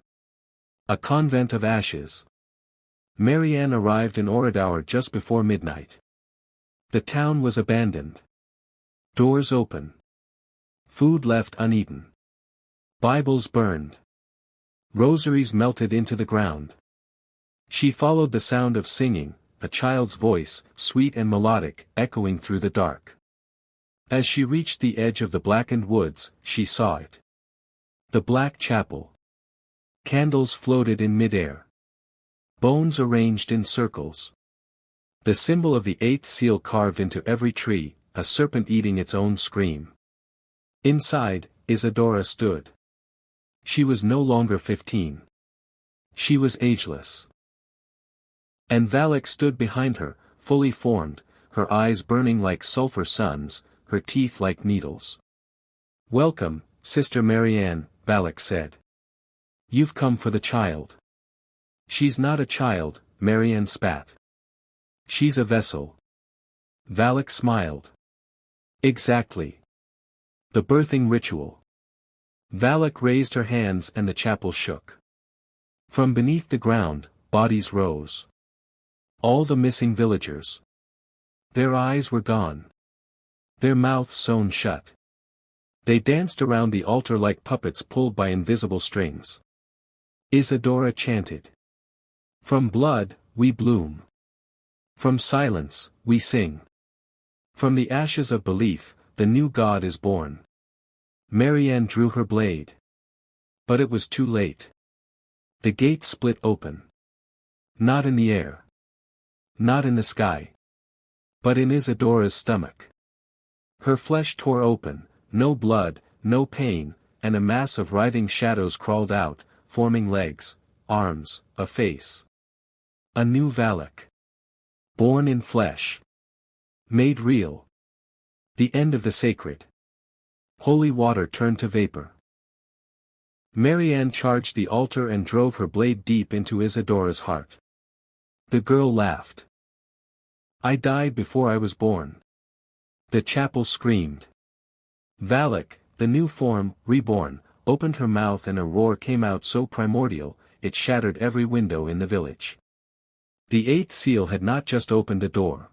A convent of ashes. Marianne arrived in Oradour just before midnight. The town was abandoned. Doors open. Food left uneaten. Bibles burned. Rosaries melted into the ground. She followed the sound of singing, a child's voice, sweet and melodic, echoing through the dark. As she reached the edge of the blackened woods, she saw it. The Black Chapel. Candles floated in midair. Bones arranged in circles. The symbol of the eighth seal carved into every tree, a serpent eating its own scream. Inside, Isadora stood. She was no longer 15. She was ageless. And Valak stood behind her, fully formed, her eyes burning like sulfur suns, her teeth like needles. Welcome, Sister Marianne, Valak said. You've come for the child. She's not a child, Marianne spat. She's a vessel. Valak smiled. Exactly. The birthing ritual. Valak raised her hands and the chapel shook. From beneath the ground, bodies rose. All the missing villagers. Their eyes were gone. Their mouths sewn shut. They danced around the altar like puppets pulled by invisible strings. Isadora chanted. From blood, we bloom. From silence, we sing. From the ashes of belief, the new God is born. Marianne drew her blade. But it was too late. The gate split open. Not in the air. Not in the sky. But in Isadora's stomach. Her flesh tore open, no blood, no pain, and a mass of writhing shadows crawled out, forming legs, arms, a face. A new Valak. Born in flesh. Made real. The end of the sacred. Holy water turned to vapor. Marianne charged the altar and drove her blade deep into Isadora's heart. The girl laughed. I died before I was born. The chapel screamed. Valak, the new form, reborn, opened her mouth and a roar came out so primordial, it shattered every window in the village. The eighth seal had not just opened a door.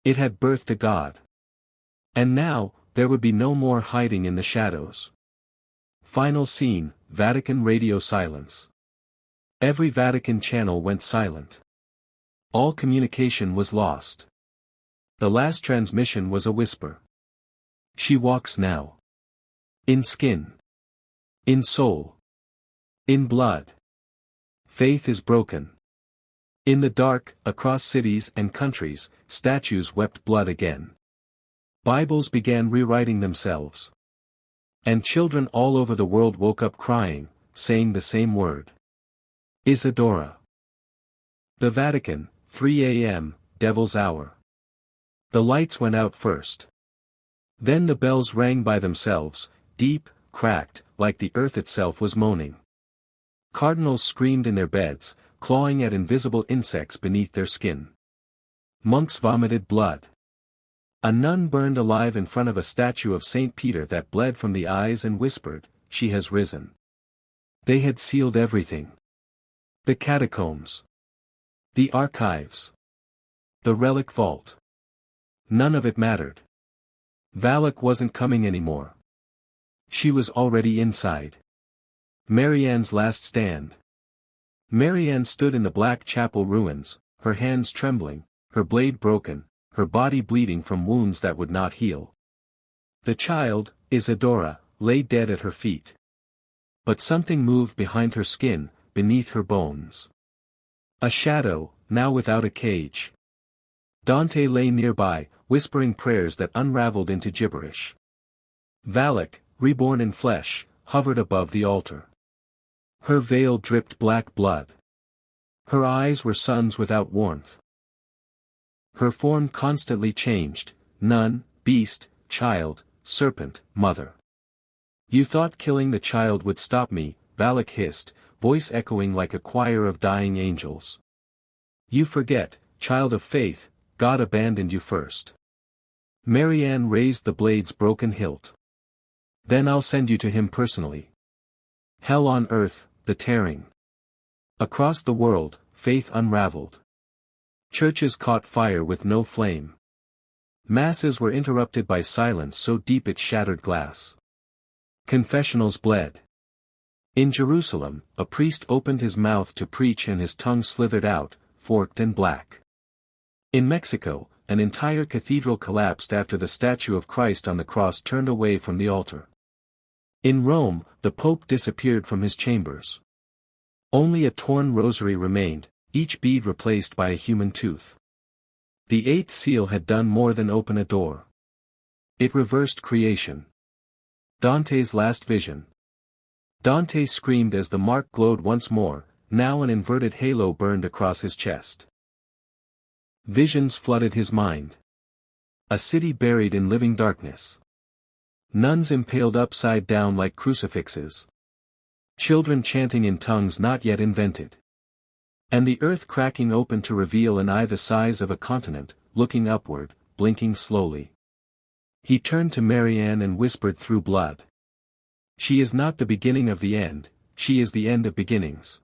It had birthed a god. And now, there would be no more hiding in the shadows. Final scene, Vatican radio silence. Every Vatican channel went silent. All communication was lost. The last transmission was a whisper. She walks now. In skin. In soul. In blood. Faith is broken. In the dark, across cities and countries, statues wept blood again. Bibles began rewriting themselves. And children all over the world woke up crying, saying the same word. Isadora. The Vatican, 3 a.m., Devil's Hour. The lights went out first. Then the bells rang by themselves, deep, cracked, like the earth itself was moaning. Cardinals screamed in their beds, clawing at invisible insects beneath their skin. Monks vomited blood. A nun burned alive in front of a statue of Saint Peter that bled from the eyes and whispered, "She has risen." They had sealed everything. The catacombs. The archives. The relic vault. None of it mattered. Valak wasn't coming anymore. She was already inside. Marianne's last stand. Marianne stood in the black chapel ruins, her hands trembling, her blade broken, her body bleeding from wounds that would not heal. The child, Isadora, lay dead at her feet. But something moved behind her skin, beneath her bones. A shadow, now without a cage. Dante lay nearby, whispering prayers that unraveled into gibberish. Valak, reborn in flesh, hovered above the altar. Her veil dripped black blood. Her eyes were suns without warmth. Her form constantly changed, nun, beast, child, serpent, mother. "You thought killing the child would stop me," Valak hissed, voice echoing like a choir of dying angels. "You forget, child of faith, God abandoned you first." Marianne raised the blade's broken hilt. "Then I'll send you to him personally." Hell on earth, the tearing. Across the world, faith unraveled. Churches caught fire with no flame. Masses were interrupted by silence so deep it shattered glass. Confessionals bled. In Jerusalem, a priest opened his mouth to preach and his tongue slithered out, forked and black. In Mexico, an entire cathedral collapsed after the statue of Christ on the cross turned away from the altar. In Rome, the Pope disappeared from his chambers. Only a torn rosary remained, each bead replaced by a human tooth. The eighth seal had done more than open a door. It reversed creation. Dante's last vision. Dante screamed as the mark glowed once more, now an inverted halo burned across his chest. Visions flooded his mind. A city buried in living darkness. Nuns impaled upside down like crucifixes. Children chanting in tongues not yet invented. And the earth cracking open to reveal an eye the size of a continent, looking upward, blinking slowly. He turned to Marianne and whispered through blood. "She is not the beginning of the end, she is the end of beginnings."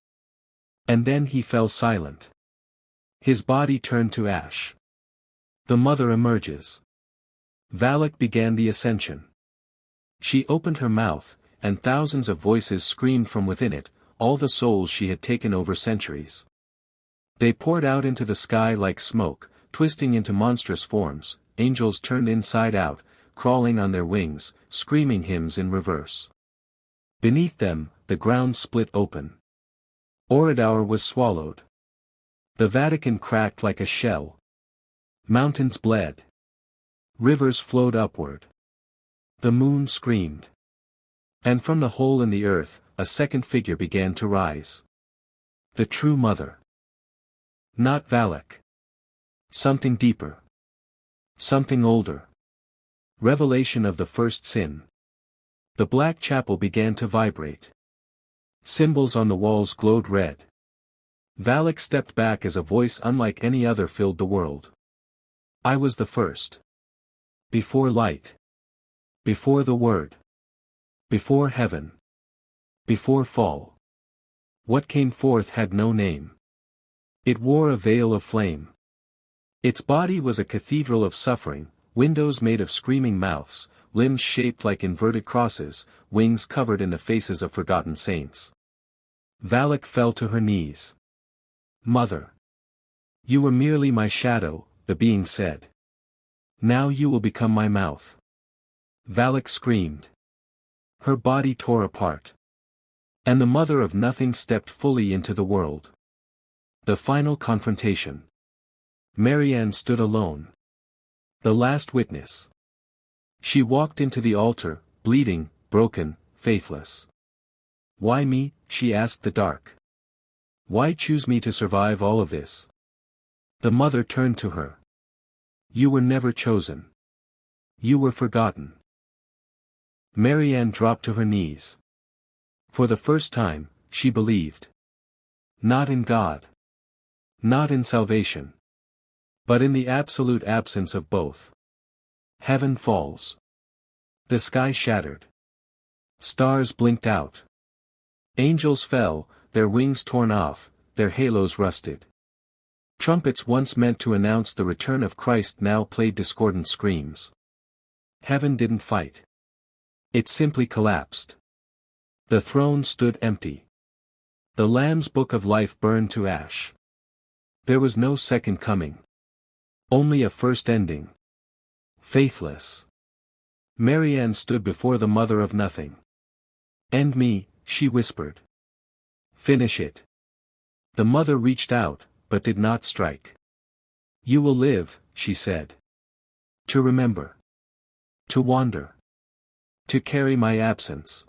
And then he fell silent. His body turned to ash. The mother emerges. Valak began the ascension. She opened her mouth, and thousands of voices screamed from within it, all the souls she had taken over centuries. They poured out into the sky like smoke, twisting into monstrous forms, angels turned inside out, crawling on their wings, screaming hymns in reverse. Beneath them, the ground split open. Oradour was swallowed. The Vatican cracked like a shell. Mountains bled. Rivers flowed upward. The moon screamed. And from the hole in the earth, a second figure began to rise. The true mother. Not Valak. Something deeper. Something older. Revelation of the first sin. The black chapel began to vibrate. Symbols on the walls glowed red. Valak stepped back as a voice unlike any other filled the world. "I was the first. Before light. Before the word. Before heaven. Before fall. What came forth had no name. It wore a veil of flame. Its body was a cathedral of suffering, windows made of screaming mouths, limbs shaped like inverted crosses, wings covered in the faces of forgotten saints." Valak fell to her knees. "Mother. You were merely my shadow," the being said. "Now you will become my mouth." Valak screamed. Her body tore apart. And the mother of nothing stepped fully into the world. The final confrontation. Marianne stood alone. The last witness. She walked into the altar, bleeding, broken, faithless. "Why me?" she asked the dark. "Why choose me to survive all of this?" The mother turned to her. "You were never chosen. You were forgotten." Marianne dropped to her knees. For the first time, she believed. Not in God. Not in salvation. But in the absolute absence of both. Heaven falls. The sky shattered. Stars blinked out. Angels fell, their wings torn off, their halos rusted. Trumpets once meant to announce the return of Christ now played discordant screams. Heaven didn't fight. It simply collapsed. The throne stood empty. The Lamb's book of life burned to ash. There was no second coming. Only a first ending. Faithless. Marianne stood before the mother of nothing. "End me," she whispered. "Finish it." The mother reached out, but did not strike. "You will live," she said. "To remember. To wander. To carry my absence."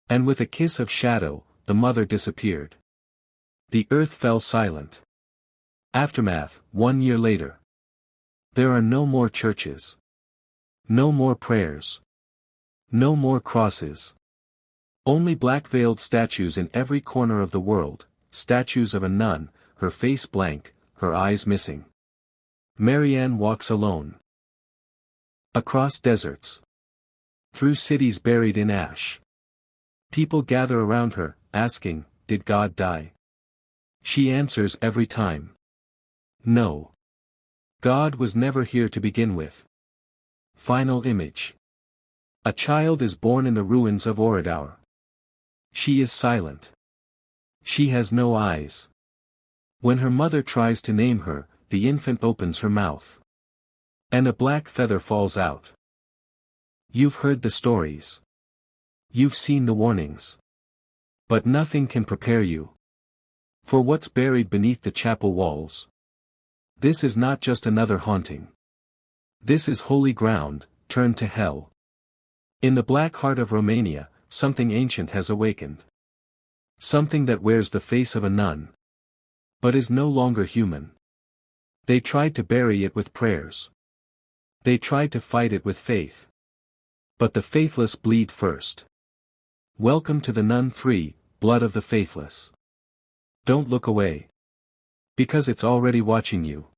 And with a kiss of shadow, the mother disappeared. The earth fell silent. Aftermath, 1 year later. There are no more churches. No more prayers. No more crosses. Only black-veiled statues in every corner of the world, statues of a nun, her face blank, her eyes missing. Marianne walks alone. Across deserts. Through cities buried in ash. People gather around her, asking, "Did God die?" She answers every time. "No. God was never here to begin with." Final image. A child is born in the ruins of Oradour. She is silent. She has no eyes. When her mother tries to name her, the infant opens her mouth. And a black feather falls out. You've heard the stories. You've seen the warnings. But nothing can prepare you for what's buried beneath the chapel walls. This is not just another haunting. This is holy ground, turned to hell. In the black heart of Romania, something ancient has awakened. Something that wears the face of a nun. But is no longer human. They tried to bury it with prayers. They tried to fight it with faith. But the faithless bleed first. Welcome to the Nun 3, Blood of the Faithless. Don't look away. Because it's already watching you.